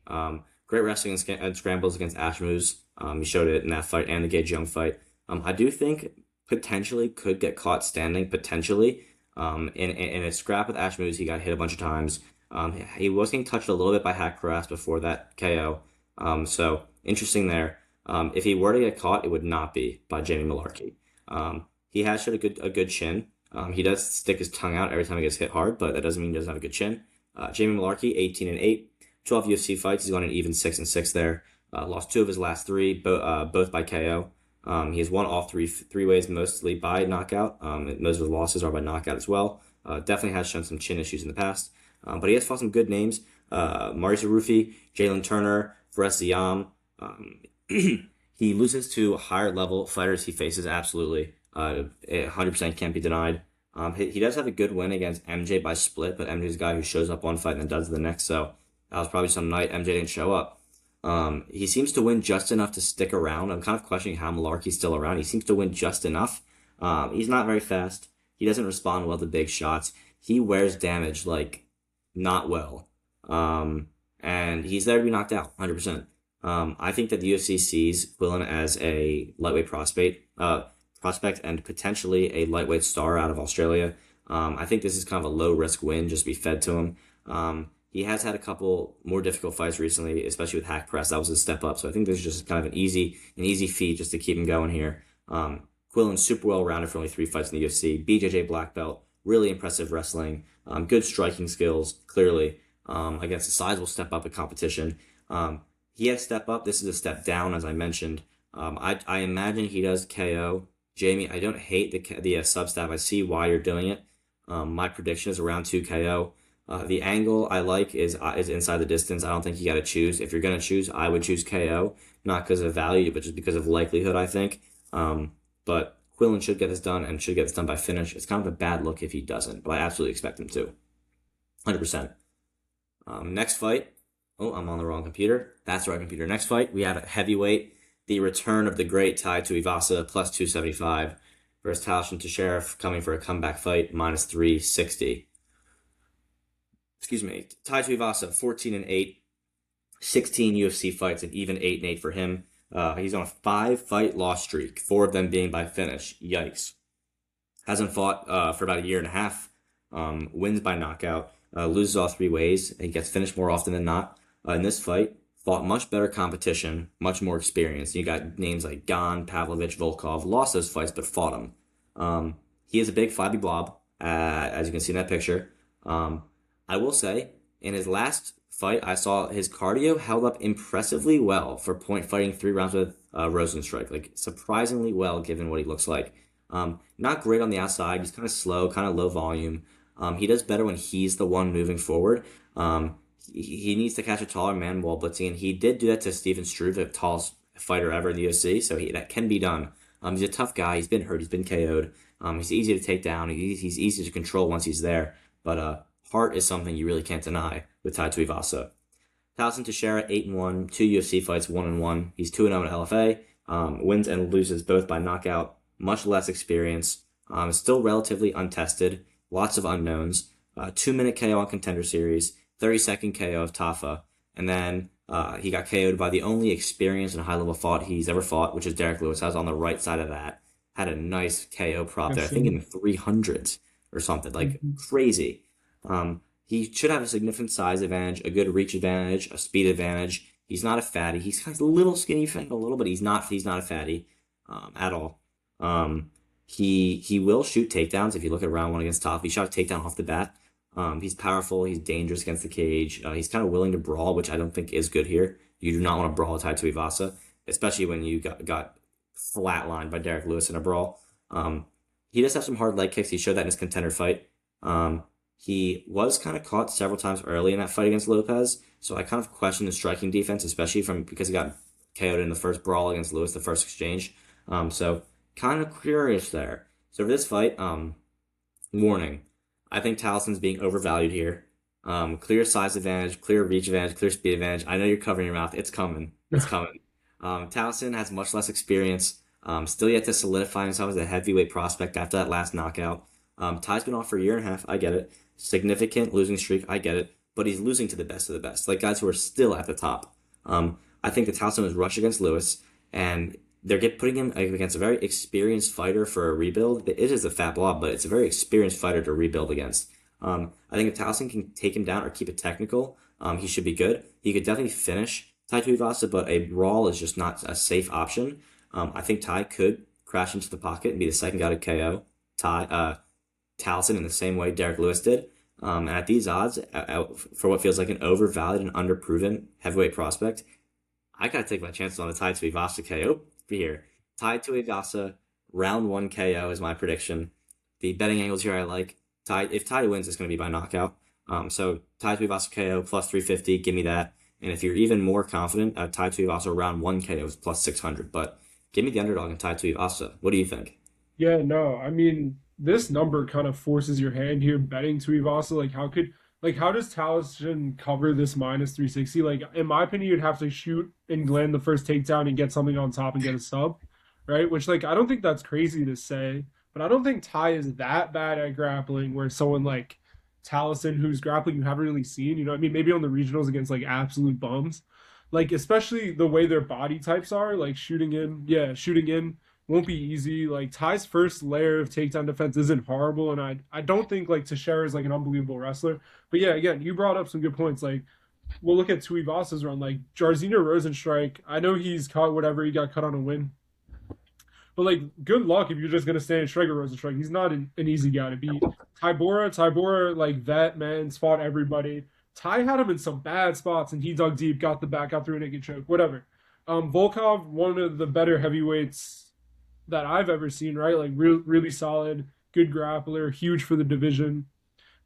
KO. Great wrestling and scrambles against Ashmoos. He showed it in that fight and the Gage Young fight. I do think potentially could get caught standing potentially. In a scrap with Ashmoos, he got hit a bunch of times. He was getting touched a little bit by Haqparast before that KO. So interesting there. If he were to get caught, it would not be by Jamie Malarkey. He has showed a good chin. He does stick his tongue out every time he gets hit hard, but that doesn't mean he doesn't have a good chin. Jamie Malarkey, 18-8, 12 UFC fights. He's gone an even 6-6 there. Lost two of his last three, both by KO. He has won all three ways, mostly by knockout. Most of his losses are by knockout as well. Definitely has shown some chin issues in the past, but he has fought some good names. Maurice Arufi, Jalen Turner, Fares Ziam. He loses to higher level fighters he faces, absolutely. 100% can't be denied. He does have a good win against MJ by split, but MJ's a guy who shows up one fight and then does the next, so that was probably some night MJ didn't show up. He seems to win just enough to stick around. I'm kind of questioning how Malarkey's still around. He seems to win just enough. He's not very fast. He doesn't respond well to big shots. He wears damage like not well. And he's there to be knocked out, 100%. I think that the UFC sees Quillen as a lightweight prospect and potentially a lightweight star out of Australia. I think this is kind of a low risk win, just be fed to him. He has had a couple more difficult fights recently, especially with Haqparast. That was his step up. So I think this is just kind of an easy feat just to keep him going here. Quillen's super well rounded for only three fights in the UFC. BJJ black belt, really impressive wrestling, good striking skills, clearly. Against a sizable step up in competition. He has step up. This is a step down, as I mentioned. I imagine he does KO. Jamie, I don't hate the sub stab. I see why you're doing it. My prediction is around 2 KO. The angle I like is inside the distance. I don't think you got to choose. If you're going to choose, I would choose KO, not because of value, but just because of likelihood, I think. But Quillen should get this done and should get this done by finish. It's kind of a bad look if he doesn't, but I absolutely expect him to. 100%. Next fight. Oh, I'm on the wrong computer. That's the right computer. Next fight, we have a heavyweight. The return of the great Tai Tuivasa, plus 275, versus Talshin Tasherev, coming for a comeback fight, -360. Excuse me. Tai Tuivasa, 14-8, 16 UFC fights, and even 8-8 for him. He's on a 5-fight loss streak, 4 of them being by finish. Yikes. Hasn't fought for about a year and a half. Wins by knockout. Loses all three ways. He gets finished more often than not. In this fight, fought much better competition, much more experience. You got names like Gan, Pavlovich, Volkov. Lost those fights, but fought them. He is a big flabby blob, as you can see in that picture. I will say, in his last fight, I saw his cardio held up impressively well for point fighting 3 rounds with Rosenstrike. Like, surprisingly well, given what he looks like. Not great on the outside. He's kind of slow, kind of low volume. He does better when he's the one moving forward. He needs to catch a taller man while blitzing, and he did do that to Steven Struve, the tallest fighter ever in the UFC, so that can be done. He's a tough guy. He's been hurt. He's been KO'd. He's easy to take down. He's easy to control once he's there, but heart is something you really can't deny with Tai Tuivasa. Talshin Teixeira, 8-1, 2 UFC fights, 1-1. He's 2-0 in LFA. Wins and loses both by knockout. Much less experience. Still relatively untested. Lots of unknowns. 2-minute KO on Contender Series. 30-second KO of Tafa. And then he got KO'd by the only experienced and high-level fight he's ever fought, which is Derek Lewis. I was on the right side of that. Had a nice KO prop there. I think in the 300s or something. Like, crazy. He should have a significant size advantage, a good reach advantage, a speed advantage. He's not a fatty. He's kind of a little skinny fat a little, but he's not a fatty at all. Um, he will shoot takedowns. If you look at round one against Top, he shot a takedown off the bat. He's powerful. He's dangerous against the cage. He's kind of willing to brawl, which I don't think is good here. You do not want to brawl Tai Tuivasa, especially when you got flatlined by Derek Lewis in a brawl. He does have some hard leg kicks. He showed that in his contender fight. He was kind of caught several times early in that fight against Lopez, so I kind of question the striking defense, especially because he got KO'd in the first brawl against Lewis, the first exchange. So kind of curious there. So for this fight, warning. I think Talison's being overvalued here. Clear size advantage, clear reach advantage, clear speed advantage. I know you're covering your mouth. It's coming. It's coming. Talison has much less experience. Still yet to solidify himself as a heavyweight prospect after that last knockout. Ty's been off for a year and a half. I get it. Significant losing streak. I get it. But he's losing to the best of the best, like guys who are still at the top. I think that Talison was rushed against Lewis, and they're putting him against a very experienced fighter for a rebuild. It is a fat blob, but it's a very experienced fighter to rebuild against. I think if Talison can take him down or keep it technical, he should be good. He could definitely finish Tai Tuivasa, but a brawl is just not a safe option. I think Tai could crash into the pocket and be the second guy to KO Talison in the same way Derek Lewis did. And at these odds, for what feels like an overvalued and underproven heavyweight prospect, I gotta take my chances on the Tai Tuivasa KO here. Tai Tuivasa round one KO is my prediction. The betting angles here I like. If Tai wins, it's gonna be by knockout. So Tai Tuivasa KO plus 350, give me that. And if you're even more confident, Tai Tuivasa round one KO is plus 600. But give me the underdog in Tai Tuivasa. What do you think? Yeah, no, I mean, this number kind of forces your hand here betting Tuivasa. How does Talison cover this minus 360? Like, in my opinion, you'd have to shoot and land the first takedown and get something on top and get a sub, right? Which, like, I don't think that's crazy to say, but I don't think Tai is that bad at grappling where someone like Talison, who's grappling you haven't really seen, you know what I mean? Maybe on the regionals against, like, absolute bums. Like, especially the way their body types are, like, shooting in won't be easy. Like Ty's first layer of takedown defense isn't horrible, and I don't think like Teixeira is like an unbelievable wrestler. But yeah, again, you brought up some good points. Like we'll look at Tuivasa's run. Like Jairzinho Rosenstrike, I know he's caught whatever he got cut on a win, but like good luck if you're just gonna stand and strike a Rosenstrike. He's not an easy guy to beat. Tybora, like vet man, fought everybody. Ty had him in some bad spots, and he dug deep, got the back, got through a naked choke, whatever. Volkov, one of the better heavyweights that I've ever seen, right? Like really solid, good grappler, huge for the division,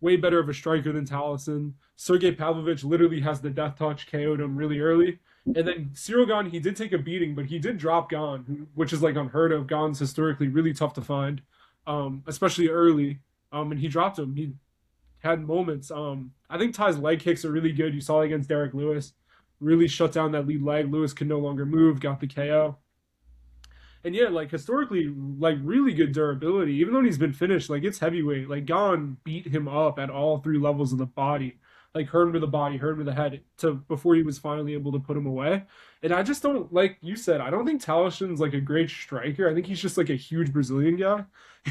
way better of a striker than Talison. Sergey Pavlovich literally has the death touch, KO'd him really early. And then Cyril Gane, he did take a beating, but he did drop Gane, which is like unheard of. Gane's historically really tough to find, especially early. And he dropped him. He had moments. I think Ty's leg kicks are really good. You saw it against Derek Lewis. Really shut down that lead leg. Lewis could no longer move, got the KO. And yeah, like historically, like really good durability. Even though he's been finished, like it's heavyweight. Like Gane beat him up at all three levels of the body. Like hurt him to the body, hurt him to the head, to before he was finally able to put him away. And I just don't like you said. I don't think Talison's like a great striker. I think he's just like a huge Brazilian guy,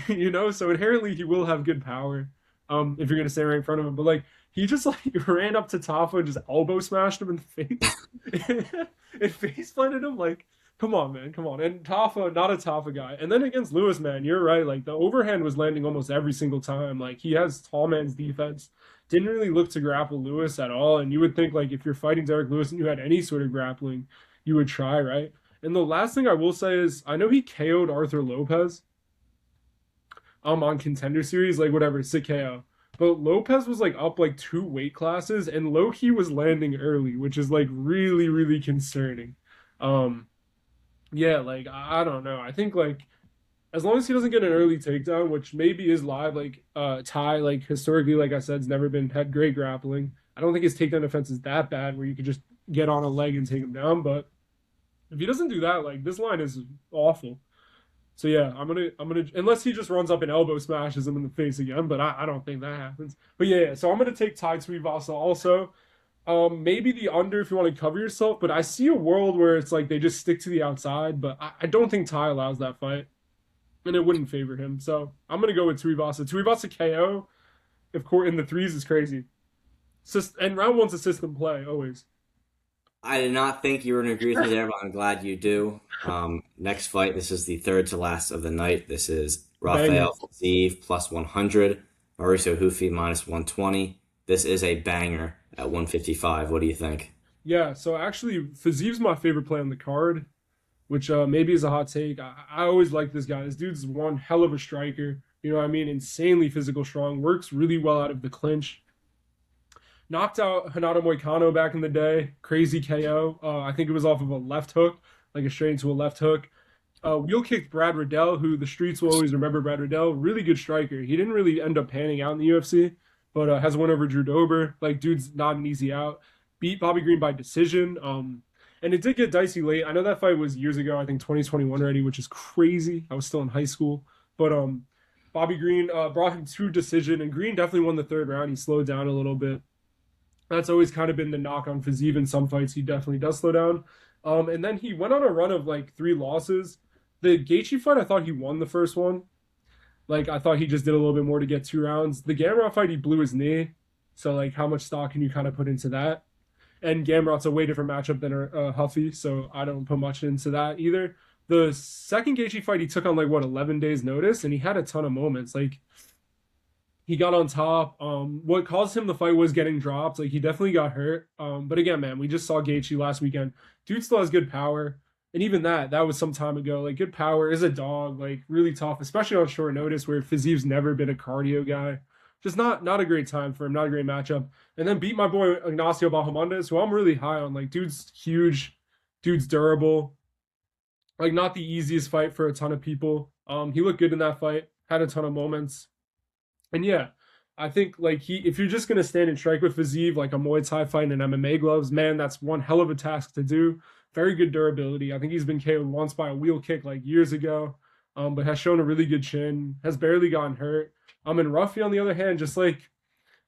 you know. So inherently, he will have good power. If you're gonna stay right in front of him, but like he just like ran up to Tafa and just elbow smashed him in the face, and face planted him like. Come on, man. Come on. And Tafa, not a Tafa guy. And then against Lewis, man, you're right. Like the overhand was landing almost every single time. Like he has tall man's defense. Didn't really look to grapple Lewis at all. And you would think like if you're fighting Derek Lewis and you had any sort of grappling, you would try, right? And the last thing I will say is I know he KO'd Arthur Lopez on Contender Series, like whatever, sick KO. But Lopez was like up like 2 weight classes and low-key was landing early, which is like really, really concerning. Yeah, like I don't know. I think like as long as he doesn't get an early takedown, which maybe is live, like Ty, like historically, like I said, has never been had great grappling. I don't think his takedown defense is that bad where you could just get on a leg and take him down. But if he doesn't do that, like this line is awful. So yeah, I'm gonna unless he just runs up and elbow smashes him in the face again, but I don't think that happens. But yeah, so I'm gonna take Tai Tuivasa also. Maybe the under if you want to cover yourself, but I see a world where it's like they just stick to the outside, but I don't think Ty allows that fight, and it wouldn't favor him. So I'm gonna go with Tuivasa. Tuivasa KO, if court in the threes is crazy. And round one's a system play always. I did not think you were going to agree with me there, but I'm glad you do. Next fight, this is the third to last of the night. This is Banger. Rafael Fiziev plus 100, Mauricio Hufi minus 120. This is a banger at 155. What do you think? Yeah, so actually, Fiziv's my favorite play on the card, which maybe is a hot take. I always like this guy. This dude's one hell of a striker. You know what I mean? Insanely physical strong, works really well out of the clinch. Knocked out Hanado Moicano back in the day. Crazy KO. I think it was off of a left hook, like a straight into a left hook. Wheel kicked Brad Riddell, who the streets will always remember Brad Riddell. Really good striker. He didn't really end up panning out in the UFC, but has a win over Drew Dober. Like, dude's not an easy out. Beat Bobby Green by decision. And it did get dicey late. I know that fight was years ago, I think 2021 already, which is crazy. I was still in high school. But Bobby Green brought him to decision, and Green definitely won the third round. He slowed down a little bit. That's always kind of been the knock on Fiziev in some fights. He definitely does slow down. And then he went on a run of like three losses. The Gaethje fight, I thought he won the first one. Like I thought he just did a little bit more to get 2 rounds. The Gamrot fight, he blew his knee. So like, how much stock can you kind of put into that? And Gamrot's a way different matchup than Huffy, so I don't put much into that either. The second Gaethje fight, he took on like what 11 days notice, and he had a ton of moments. Like he got on top. What caused him the fight was getting dropped. Like he definitely got hurt. But again, man, we just saw Gaethje last weekend. Dude still has good power, and even that was some time ago. Like good power is a dog. Like really tough, especially on short notice where Fiziev's never been a cardio guy. Just not a great time for him. Not a great matchup. And then beat my boy Ignacio Bahamondes, who I'm really high on. Like dude's huge, dude's durable. Like not the easiest fight for a ton of people. He looked good in that fight. Had a ton of moments. And yeah, I think like if you're just gonna stand and strike with Fiziev like a Muay Thai fight in MMA gloves, man, that's one hell of a task to do. Very good durability. I think he's been KO'd once by a wheel kick like years ago, but has shown a really good chin. Has barely gotten hurt. And Ruffy on the other hand, just like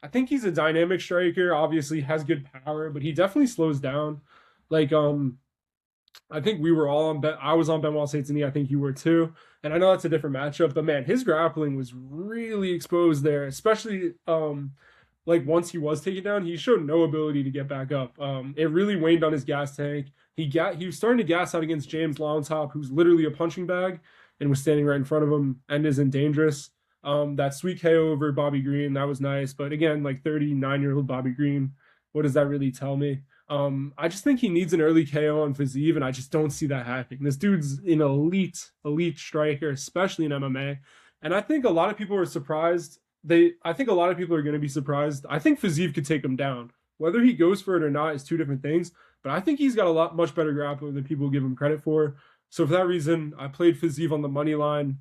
I think he's a dynamic striker. Obviously has good power, but he definitely slows down. Like I think we were all on Ben. I was on Benoit Saint Denis. I think you were too. And I know that's a different matchup, but man, his grappling was really exposed there, especially like once he was taken down, he showed no ability to get back up. It really waned on his gas tank. He was starting to gas out against James Longtop, who's literally a punching bag and was standing right in front of him and isn't dangerous. That sweet KO over Bobby Green, that was nice. But again, like 39-year-old Bobby Green, what does that really tell me? I just think he needs an early KO on Fiziev, and I just don't see that happening. This dude's an elite striker, especially in MMA. And I think a lot of people are surprised. I think a lot of people are going to be surprised. I think Fiziev could take him down. Whether he goes for it or not is two different things. But I think he's got a lot much better grappler than people give him credit for. So for that reason, I played Fiziev on the money line.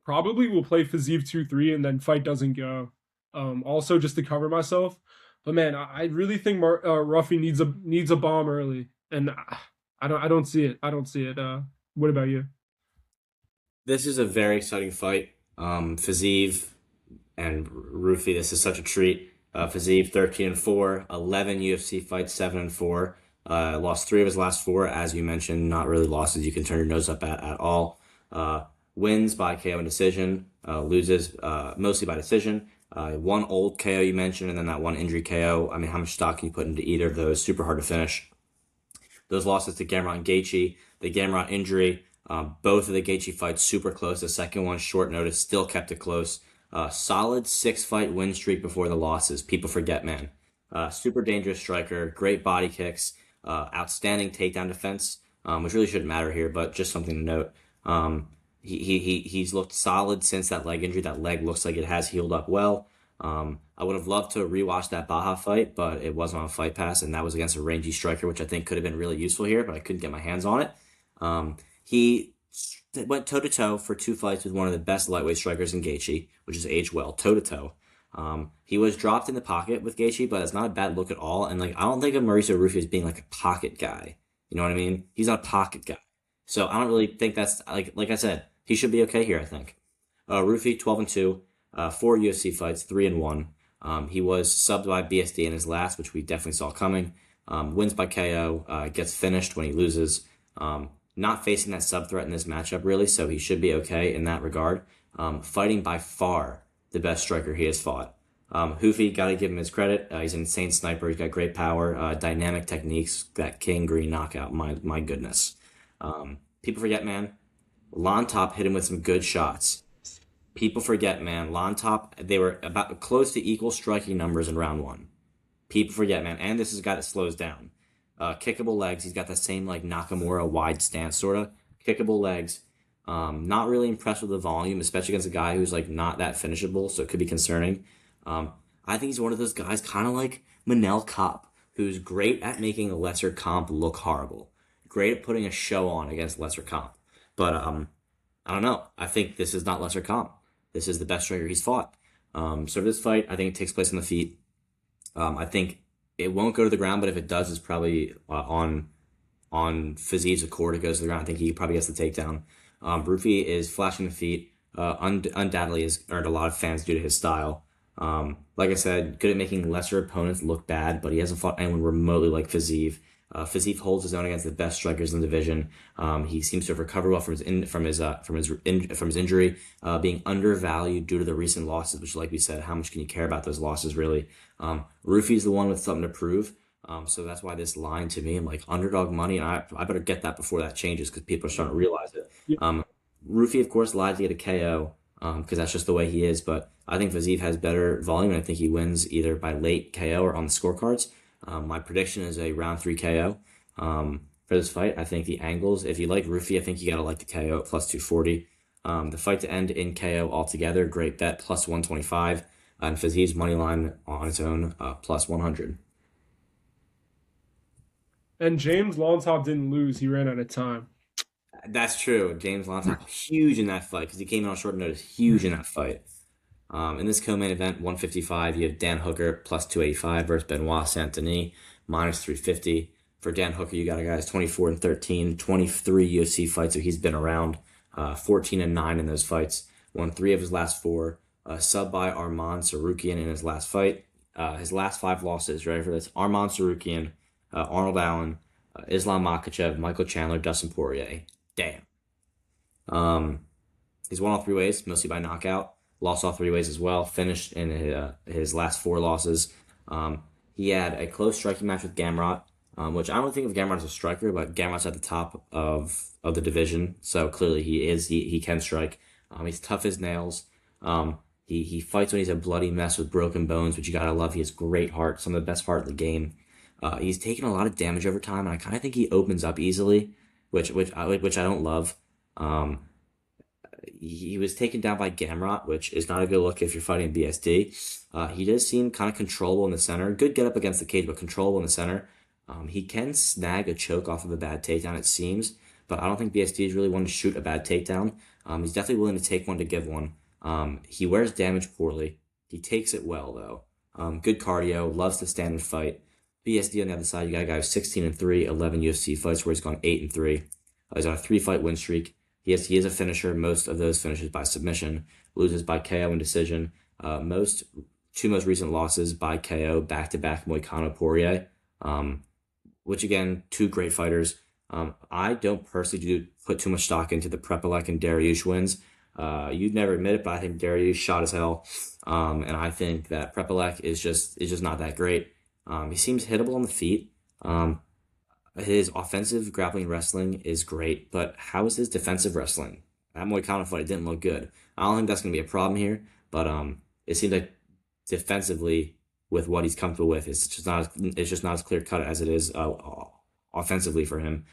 Probably will play Fiziev 2-3 and then fight doesn't go. Also just to cover myself. But man, I really think Ruffy needs a bomb early, and I don't see it. I don't see it. What about you? This is a very exciting fight. Fiziev and Rufi, this is such a treat. Fiziev 13-4, 11 UFC fights, 7-4. Lost three of his last four, as you mentioned, not really losses you can turn your nose up at all. Wins by KO and decision, loses mostly by decision. One old KO you mentioned, and then that one injury KO. I mean, how much stock can you put into either of those? Super hard to finish. Those losses to Gamrot and Gaethje, the Gamrot injury, both of the Gaethje fights super close. The second one, short notice, still kept it close. Solid 6-fight win streak before the losses. People forget, man. Super dangerous striker, great body kicks, outstanding takedown defense, which really shouldn't matter here, but just something to note. He's looked solid since that leg injury. That leg looks like it has healed up well. I would have loved to rewatch that Baja fight, but it wasn't on Fight Pass, and that was against a rangy striker, which I think could have been really useful here, but I couldn't get my hands on it. He went toe to toe for two fights with one of the best lightweight strikers in Gaethje, which is aged well, toe to toe. He was dropped in the pocket with Gaethje, but it's not a bad look at all. And like I don't think of Mauricio Rufy as being like a pocket guy. You know what I mean? He's not a pocket guy. So I don't really think that's like I said, he should be okay here, I think. Rufy 12-2, 4 UFC fights, 3-1. He was subbed by BSD in his last, which we definitely saw coming. Wins by KO, gets finished when he loses. Not facing that sub threat in this matchup really, so he should be okay in that regard. Fighting by far the best striker he has fought. Hoofy, got to give him his credit. He's an insane sniper. He's got great power, dynamic techniques. That King Green knockout, my goodness. People forget, man. Lon Top hit him with some good shots. People forget, man. Lon Top, they were about close to equal striking numbers in round one. People forget, man. And this is a guy that slows down. Kickable legs. He's got the same like Nakamura wide stance, sort of. Kickable legs. Not really impressed with the volume, especially against a guy who's like not that finishable, so it could be concerning. Um, I think he's one of those guys, kind of like Manel Kopp, who's great at making a lesser comp look horrible, great at putting a show on against lesser comp. But I don't know. I think this is not lesser comp. This is the best striker he's fought. So for this fight, I think it takes place on the feet. I think it won't go to the ground, but if it does, it's probably on Fizie's accord. It goes to the ground. I think he probably gets the takedown. Rufi is flashing the feet. Undoubtedly has earned a lot of fans due to his style. Like I said, good at making lesser opponents look bad, but he hasn't fought anyone remotely like Fiziev. Fiziev holds his own against the best strikers in the division. He seems to have recovered well from his injury, being undervalued due to the recent losses. Which, like we said, how much can you care about those losses really? Rufi's the one with something to prove. So that's why this line to me, I'm like underdog money, and I better get that before that changes because people are starting to realize it. Yeah. Rufi, of course, lied to get a KO because that's just the way he is. But I think Fiziev has better volume, and I think he wins either by late KO or on the scorecards. My prediction is a round 3 KO for this fight. I think the angles, if you like Rufi, I think you got to like the KO at plus 240. The fight to end in KO altogether, great bet, plus 125. And Fiziev's money line on its own, plus 100. And James Longtop didn't lose. He ran out of time. That's true. James Lontock, huge in that fight because he came in on short notice, huge in that fight. In this co-main event, 155, you have Dan Hooker plus 285 versus Benoit Saint-Denis minus 350. For Dan Hooker, you got a guy who's 24 and 13, 23 UFC fights, so he's been around, 14 and 9 in those fights. Won 3 of his last 4. Sub by Arman Sarukian in his last fight. His last 5 losses, ready for this? Arman Sarukian, Arnold Allen, Islam Makhachev, Michael Chandler, Dustin Poirier. Damn. He's won all 3 ways, mostly by knockout. Lost all 3 ways as well. Finished in his last 4 losses. He had a close striking match with Gamrot, which I don't think of Gamrot as a striker, but Gamrot's at the top of the division, so clearly he can strike. He's tough as nails. He fights when he's a bloody mess with broken bones, which you gotta love. He has great heart, some of the best heart in the game. He's taken a lot of damage over time, and I kind of think he opens up easily, which I don't love. He was taken down by Gamrot, which is not a good look if you're fighting BSD. He does seem kind of controllable in the center. Good get up against the cage, but controllable in the center. He can snag a choke off of a bad takedown, it seems, but I don't think BSD is really one to shoot a bad takedown. He's definitely willing to take one to give one. He wears damage poorly. He takes it well, though. Good cardio, loves to stand and fight. BSD on the other side, you got a guy who's 16 and 3, 11 UFC fights where he's gone 8 and 3. He's on a 3-fight win streak. He is a finisher. Most of those finishes by submission, loses by KO and decision. Two most recent losses by KO, back-to-back Moicano Poirier, which again, 2 great fighters. I don't personally put too much stock into the Prepelec and Dariush wins. You'd never admit it, but I think Dariush shot as hell, and I think that Prepelec is just not that great. He seems hittable on the feet. His offensive grappling wrestling is great, but how is his defensive wrestling? That Moicano fight didn't look good. I don't think that's going to be a problem here, but it seems like defensively, with what he's comfortable with, it's just not as clear cut as it is offensively for him.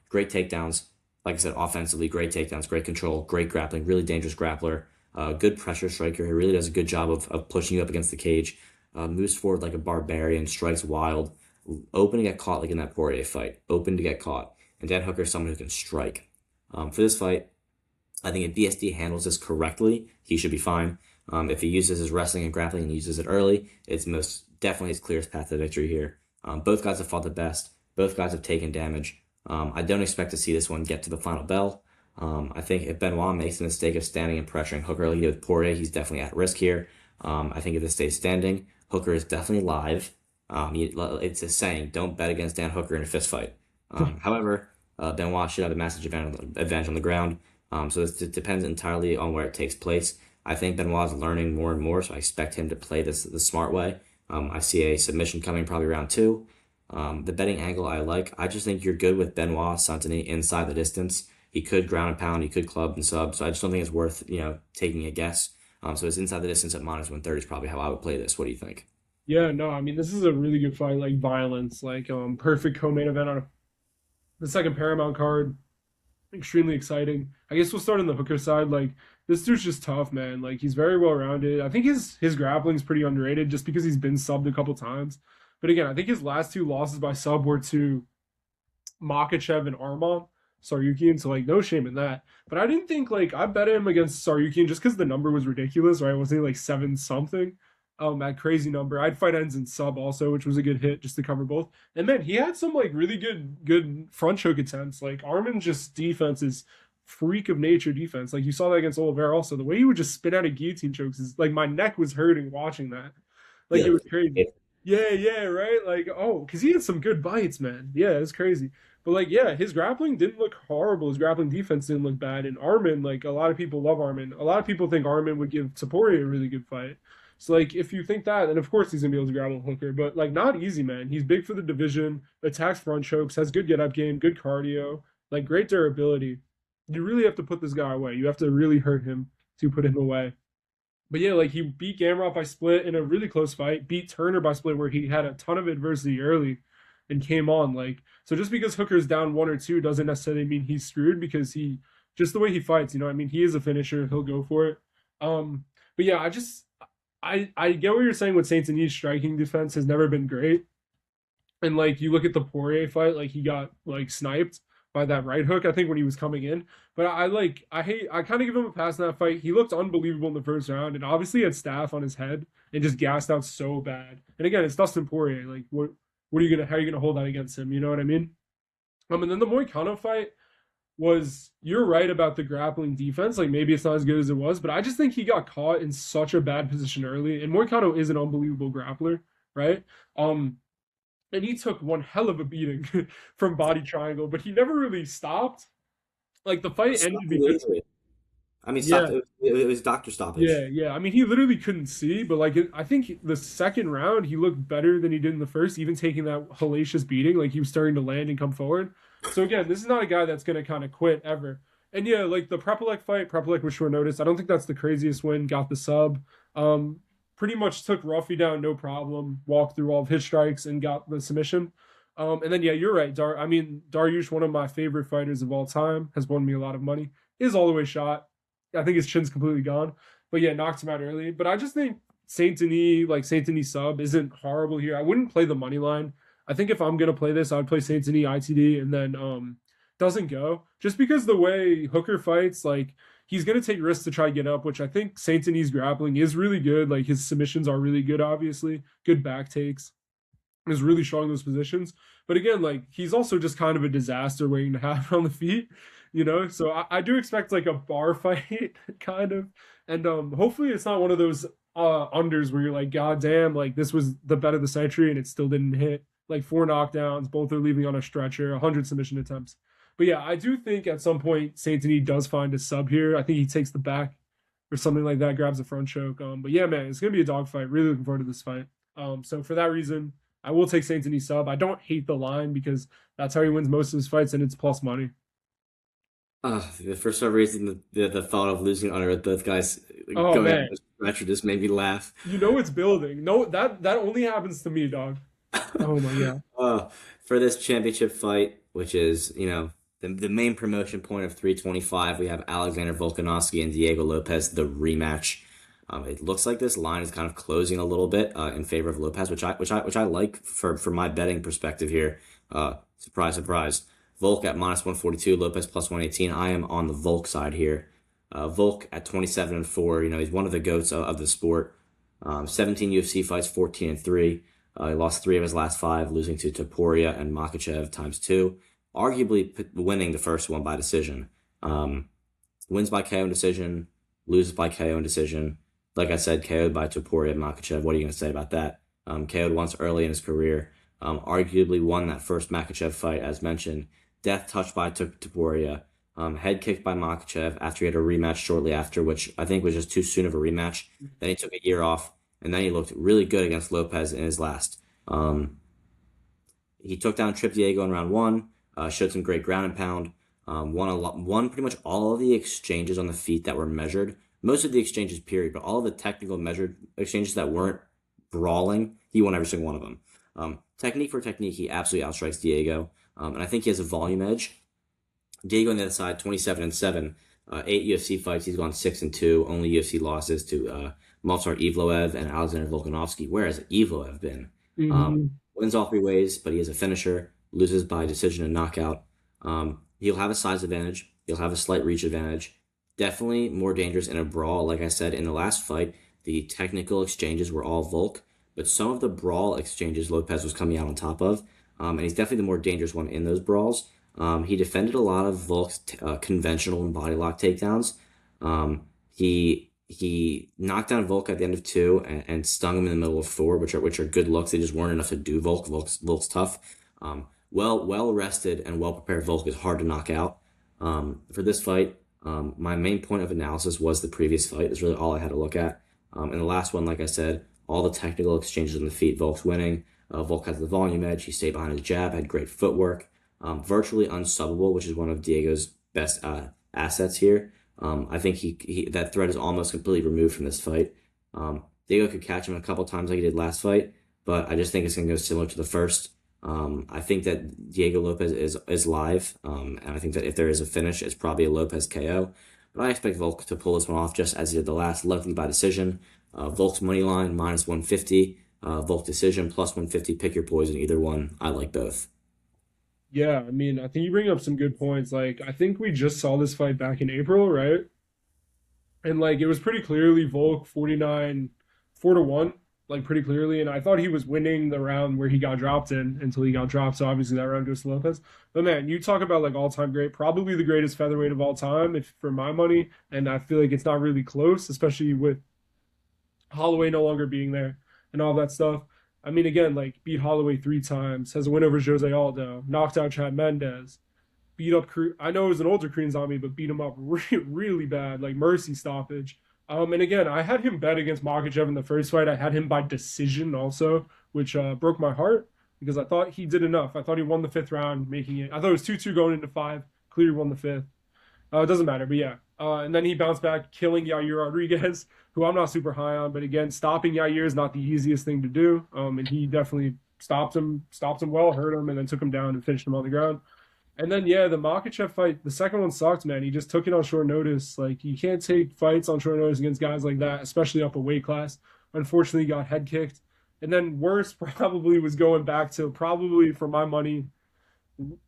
Great takedowns, like I said, offensively, great takedowns, great control, great grappling, really dangerous grappler, good pressure striker. He really does a good job of pushing you up against the cage. Moves forward like a barbarian, strikes wild. Open to get caught like in that Poirier fight. Open to get caught. And Dan Hooker is someone who can strike. For this fight, I think if BSD handles this correctly, he should be fine. If he uses his wrestling and grappling and uses it early, it's most definitely his clearest path to victory here. Both guys have fought the best. Both guys have taken damage. I don't expect to see this one get to the final bell. I think if Benoit makes the mistake of standing and pressuring Hooker like he did with Poirier, he's definitely at risk here. I think if this stays standing, Hooker is definitely live. It's a saying, don't bet against Dan Hooker in a fist fight. However, Benoit should have a massive advantage on the ground. So it depends entirely on where it takes place. I think Benoit's learning more and more, so I expect him to play this the smart way. I see a submission coming probably round two. The betting angle I like. I just think you're good with Benoit Santini inside the distance. He could ground and pound, he could club and sub, so I just don't think it's worth, taking a guess. So it's inside the distance at minus 130 is probably how I would play this. What do you think? Yeah, no, I mean this is a really good fight, like violence, like perfect co-main event on the second Paramount card. Extremely exciting. I guess we'll start on the Hooker side. Like this dude's just tough, man. Like he's very well rounded. I think his grappling's pretty underrated just because he's been subbed a couple times. But again, I think his last two losses by sub were to Makachev and Arman Saryukian, so like no shame in that. But I didn't think like I bet him against Saryukian just because the number was ridiculous, right? Wasn't he like seven something? That crazy number. I'd fight ends in sub also, which was a good hit just to cover both. And man, he had some like really good front choke attempts. Like Armin's just defense is freak of nature defense. Like you saw that against Oliveira also. The way he would just spit out of guillotine chokes is like my neck was hurting watching that. Like Yeah. it was crazy. Yeah, yeah, right. Like, oh, because he had some good bites, man. Yeah, it's crazy. But like, yeah, his grappling didn't look horrible. His grappling defense didn't look bad. And Armin, like, a lot of people love Armin. A lot of people think Armin would give Taporia a really good fight. So like, if you think that, then of course he's gonna be able to grapple Hooker. But like, not easy, man. He's big for the division. Attacks front chokes. Has good get up game. Good cardio. Like, great durability. You really have to put this guy away. You have to really hurt him to put him away. But yeah, like he beat Gamrot by split in a really close fight, beat Turner by split where he had a ton of adversity early and came on. Like, so just because Hooker's down one or two doesn't necessarily mean he's screwed because he just the way he fights, I mean, he is a finisher, he'll go for it. But yeah, I get what you're saying with Saint Denis striking defense has never been great. And like you look at the Poirier fight, like he got like sniped by that right hook, I think, when he was coming in. But I kind of give him a pass in that fight. He looked unbelievable in the first round, and obviously had staph on his head and just gassed out so bad. And again, it's Dustin Poirier. Like what are you gonna how are you gonna hold that against him? You know what I mean? And then the Moicano fight was you're right about the grappling defense. Like maybe it's not as good as it was, but I just think he got caught in such a bad position early. And Moicano is an unbelievable grappler, right? And he took one hell of a beating from body triangle, but he never really stopped. Like the fight ended because I mean, yeah, stopped. It was doctor stoppage. yeah. I mean, he literally couldn't see, but like I think the second round he looked better than he did in the first, even taking that hellacious beating. Like he was starting to land and come forward. So again, this is not a guy that's gonna kind of quit ever. And yeah, like the Prepolek fight, Prepolek was short notice. I don't think that's the craziest win. Got the sub. Pretty much took Ruffy down no problem. Walked through all of his strikes and got the submission. And then yeah, you're right. I mean, Dariush, one of my favorite fighters of all time, has won me a lot of money. Is all the way shot. I think his chin's completely gone. But yeah, knocked him out early. But I just think Saint Denis sub isn't horrible here. I wouldn't play the money line. I think if I'm gonna play this, I'd play Saint Denis ITD and then doesn't go. Just because the way Hooker fights, like he's gonna take risks to try to get up, which I think Saint Denis grappling is really good. Like his submissions are really good, obviously. Good back takes. Is really strong in those positions. But again, like he's also just kind of a disaster waiting to happen on the feet. So I do expect like a bar fight kind of, and hopefully it's not one of those unders where you're like, God damn, like this was the bet of the century and it still didn't hit. Like 4 knockdowns, both are leaving on a stretcher, 100 submission attempts. But yeah, I do think at some point Saint Denis does find a sub here. I think he takes the back or something like that, grabs a front choke. But yeah, man, it's gonna be a dogfight. Really looking forward to this fight. So for that reason, I will take Saint Denis sub. I don't hate the line because that's how he wins most of his fights, and it's plus money. For some reason, the thought of losing under with both guys Oh going out man, the stretcher just made me laugh. it's building. No, that only happens to me, dog. Oh my god. Uh, for this championship fight, which is, the main promotion point of 325, we have Alexander Volkanovski and Diego Lopes, the rematch. It looks like this line is kind of closing a little bit in favor of Lopez, which I like for my betting perspective here. Surprise, surprise. Volk at minus 142, Lopez plus 118. I am on the Volk side here. Volk at 27-4. He's one of the goats of the sport. 17 UFC fights, 14-3. He lost 3 of his last 5, losing to Topuria and Makachev times 2. Arguably winning the first one by decision. Wins by KO decision, loses by KO decision. Like I said, KO'd by Topuria and Makachev. What are you going to say about that? KO'd once early in his career. Arguably won that first Makachev fight, as mentioned. Death touched by Topuria. Head kicked by Makhachev after he had a rematch shortly after, which I think was just too soon of a rematch. Then he took a year off, and then he looked really good against Lopez in his last. He took down Trip Diego in round one, showed some great ground and pound, won pretty much all of the exchanges on the feet that were measured. Most of the exchanges, period, but all of the technical measured exchanges that weren't brawling, he won every single one of them. Technique for technique, he absolutely outstrikes Diego, and I think he has a volume edge. Diego on the other side, 27-7, 8 UFC fights. He's gone 6-2. Only UFC losses to Movsar Evloev and Alexander Volkanovski. Where has Evloev been? Hmm. Wins all three ways, but he is a finisher. Loses by decision and knockout. He'll have a size advantage. He'll have a slight reach advantage. Definitely more dangerous in a brawl. Like I said in the last fight, the technical exchanges were all Volk, but some of the brawl exchanges Lopez was coming out on top of, and he's definitely the more dangerous one in those brawls. He defended a lot of Volk's conventional and body lock takedowns. He knocked down Volk at the end of two and stung him in the middle of four, which are good looks. They just weren't enough to do Volk. Volk's tough. Well rested and well prepared Volk is hard to knock out. For this fight, my main point of analysis was the previous fight. That's really all I had to look at. In the last one, like I said, all the technical exchanges on the feet, Volk's winning. Volk has the volume edge. He stayed behind his jab, had great footwork. Virtually unsubbable, which is one of Diego's best assets here. I think he that threat is almost completely removed from this fight. Diego could catch him a couple times like he did last fight, but I just think it's going to go similar to the first. I think that Diego Lopez is live, and I think that if there is a finish, it's probably a Lopez KO. But I expect Volk to pull this one off just as he did the last, likely by decision. Volk's money line -150, Volk decision +150. Pick your poison, either one. I like both. Yeah, I mean, I think you bring up some good points. Like, I think we just saw this fight back in April, right? And like it was pretty clearly Volk 49 4-1, like pretty clearly. And I thought he was winning the round where he got dropped in until he got dropped. So obviously that round goes to Lopez. But man, you talk about like all-time great, probably the greatest featherweight of all time, if for my money. And I feel like it's not really close, especially with Holloway no longer being there and all that stuff. I mean, again, like beat Holloway three times, has a win over Jose Aldo, knocked out Chad Mendez, beat up. I know it was an older Korean Zombie, but beat him up really bad, like mercy stoppage. And again, I had him bet against Makhachev in the first fight. I had him by decision also, which broke my heart because I thought he did enough. I thought he won the fifth round, making it. I thought it was 2-2 going into five. Clearly won the fifth. It doesn't matter, but yeah. And then he bounced back, killing Yair Rodriguez, who I'm not super high on. But again, stopping Yair is not the easiest thing to do. And he definitely stopped him well, hurt him, and then took him down and finished him on the ground. And then yeah, the Makachev fight, the second one sucked, man. He just took it on short notice. Like you can't take fights on short notice against guys like that, especially up a weight class. Unfortunately, he got head kicked. And then worse probably was going back to probably for my money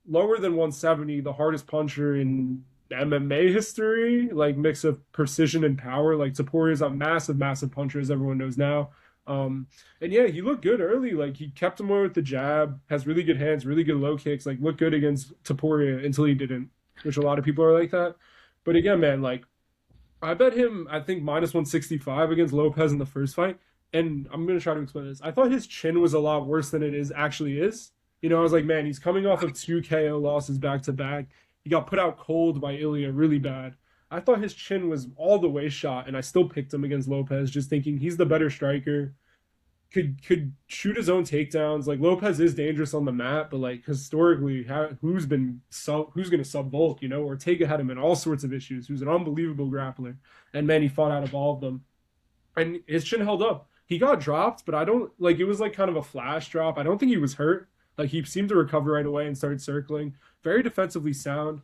lower than 170, the hardest puncher in MMA history, like mix of precision and power. Like Topuria is a massive puncher, as everyone knows now. And yeah, he looked good early. Like he kept him away with the jab, has really good hands, really good low kicks. Like looked good against Topuria until he didn't, which a lot of people are like that. But again, man, like I bet him, I think -165 against Lopez in the first fight. And I'm gonna try to explain this. I thought his chin was a lot worse than it is actually is. You know, I was like, man, he's coming off of two KO losses back to back. He got put out cold by Ilya really bad. I thought his chin was all the way shot, and I still picked him against Lopez, just thinking he's the better striker. Could shoot his own takedowns. Like Lopez is dangerous on the mat, but like historically, who's gonna sub Volk? You know, Ortega had him in all sorts of issues. Who's an unbelievable grappler, and man, he fought out of all of them. And his chin held up. He got dropped, but I don't like it was like kind of a flash drop. I don't think he was hurt. Like he seemed to recover right away and started circling. Very defensively sound.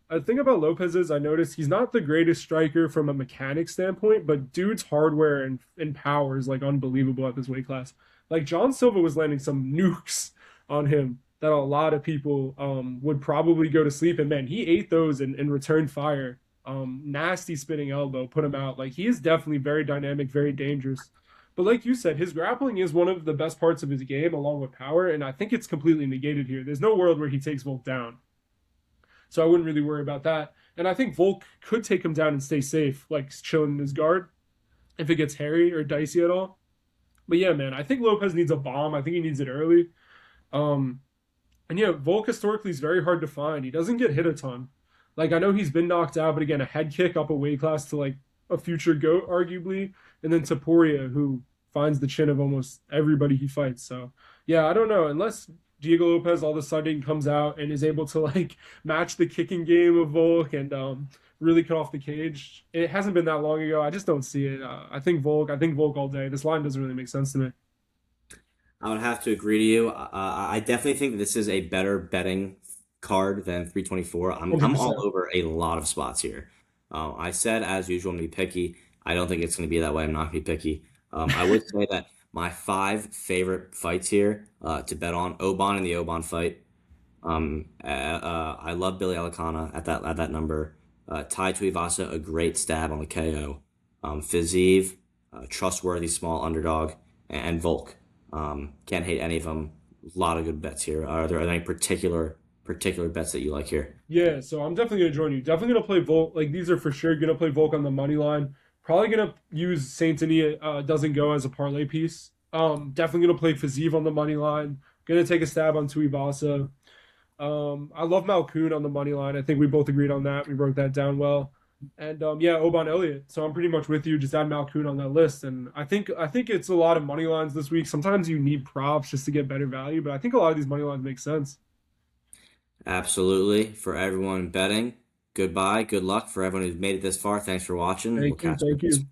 The thing about Lopez is I noticed he's not the greatest striker from a mechanic standpoint, but dude's hardware and power is like unbelievable at this weight class. Like John Silva was landing some nukes on him that a lot of people would probably go to sleep. And man, he ate those and returned fire. Nasty spinning elbow, put him out. Like he is definitely very dynamic, very dangerous. But like you said, his grappling is one of the best parts of his game, along with power, and I think it's completely negated here. There's no world where he takes Volk down, so I wouldn't really worry about that. And I think Volk could take him down and stay safe, like chilling in his guard, if it gets hairy or dicey at all. But yeah, man, I think Lopez needs a bomb. I think he needs it early. Um, and yeah, Volk historically is very hard to find. He doesn't get hit a ton. Like I know he's been knocked out, but again, a head kick up a weight class to like a future GOAT, arguably, and then Taporia, who finds the chin of almost everybody he fights. So yeah, I don't know. Unless Diego Lopez all of a sudden comes out and is able to like match the kicking game of Volk and really cut off the cage. It hasn't been that long ago. I just don't see it. I think Volk. I think Volk all day. This line doesn't really make sense to me. I would have to agree to you. I definitely think that this is a better betting card than 324. I'm all 100%. over a lot of spots here. I said, as usual, I'm going to be picky. I don't think it's going to be that way. I'm not going to be picky. I would say that my five favorite fights here to bet on Oban and the Oban fight. I love Billy Alicana at that number. Tai Tuivasa, a great stab on the KO. Fiziev, trustworthy small underdog, and Volk. Can't hate any of them. A lot of good bets here. Are there any particular bets that you like here? Yeah, so I'm definitely gonna join you. Definitely gonna play Volk. Like these are for sure gonna play Volk on the money line. Probably gonna use Saint Denis doesn't go as a parlay piece. Definitely gonna play Fazeev on the money line. Gonna take a stab on Tuivasa. I love Malkoun on the money line. I think we both agreed on that. We broke that down well. And yeah, Oban Elliott. So I'm pretty much with you. Just add Malkoun on that list. And I think it's a lot of money lines this week. Sometimes you need props just to get better value, but I think a lot of these money lines make sense. Absolutely. For everyone betting, goodbye. Good luck for everyone who's made it this far. Thanks for watching. We'll Thank you. catch you Thank next you.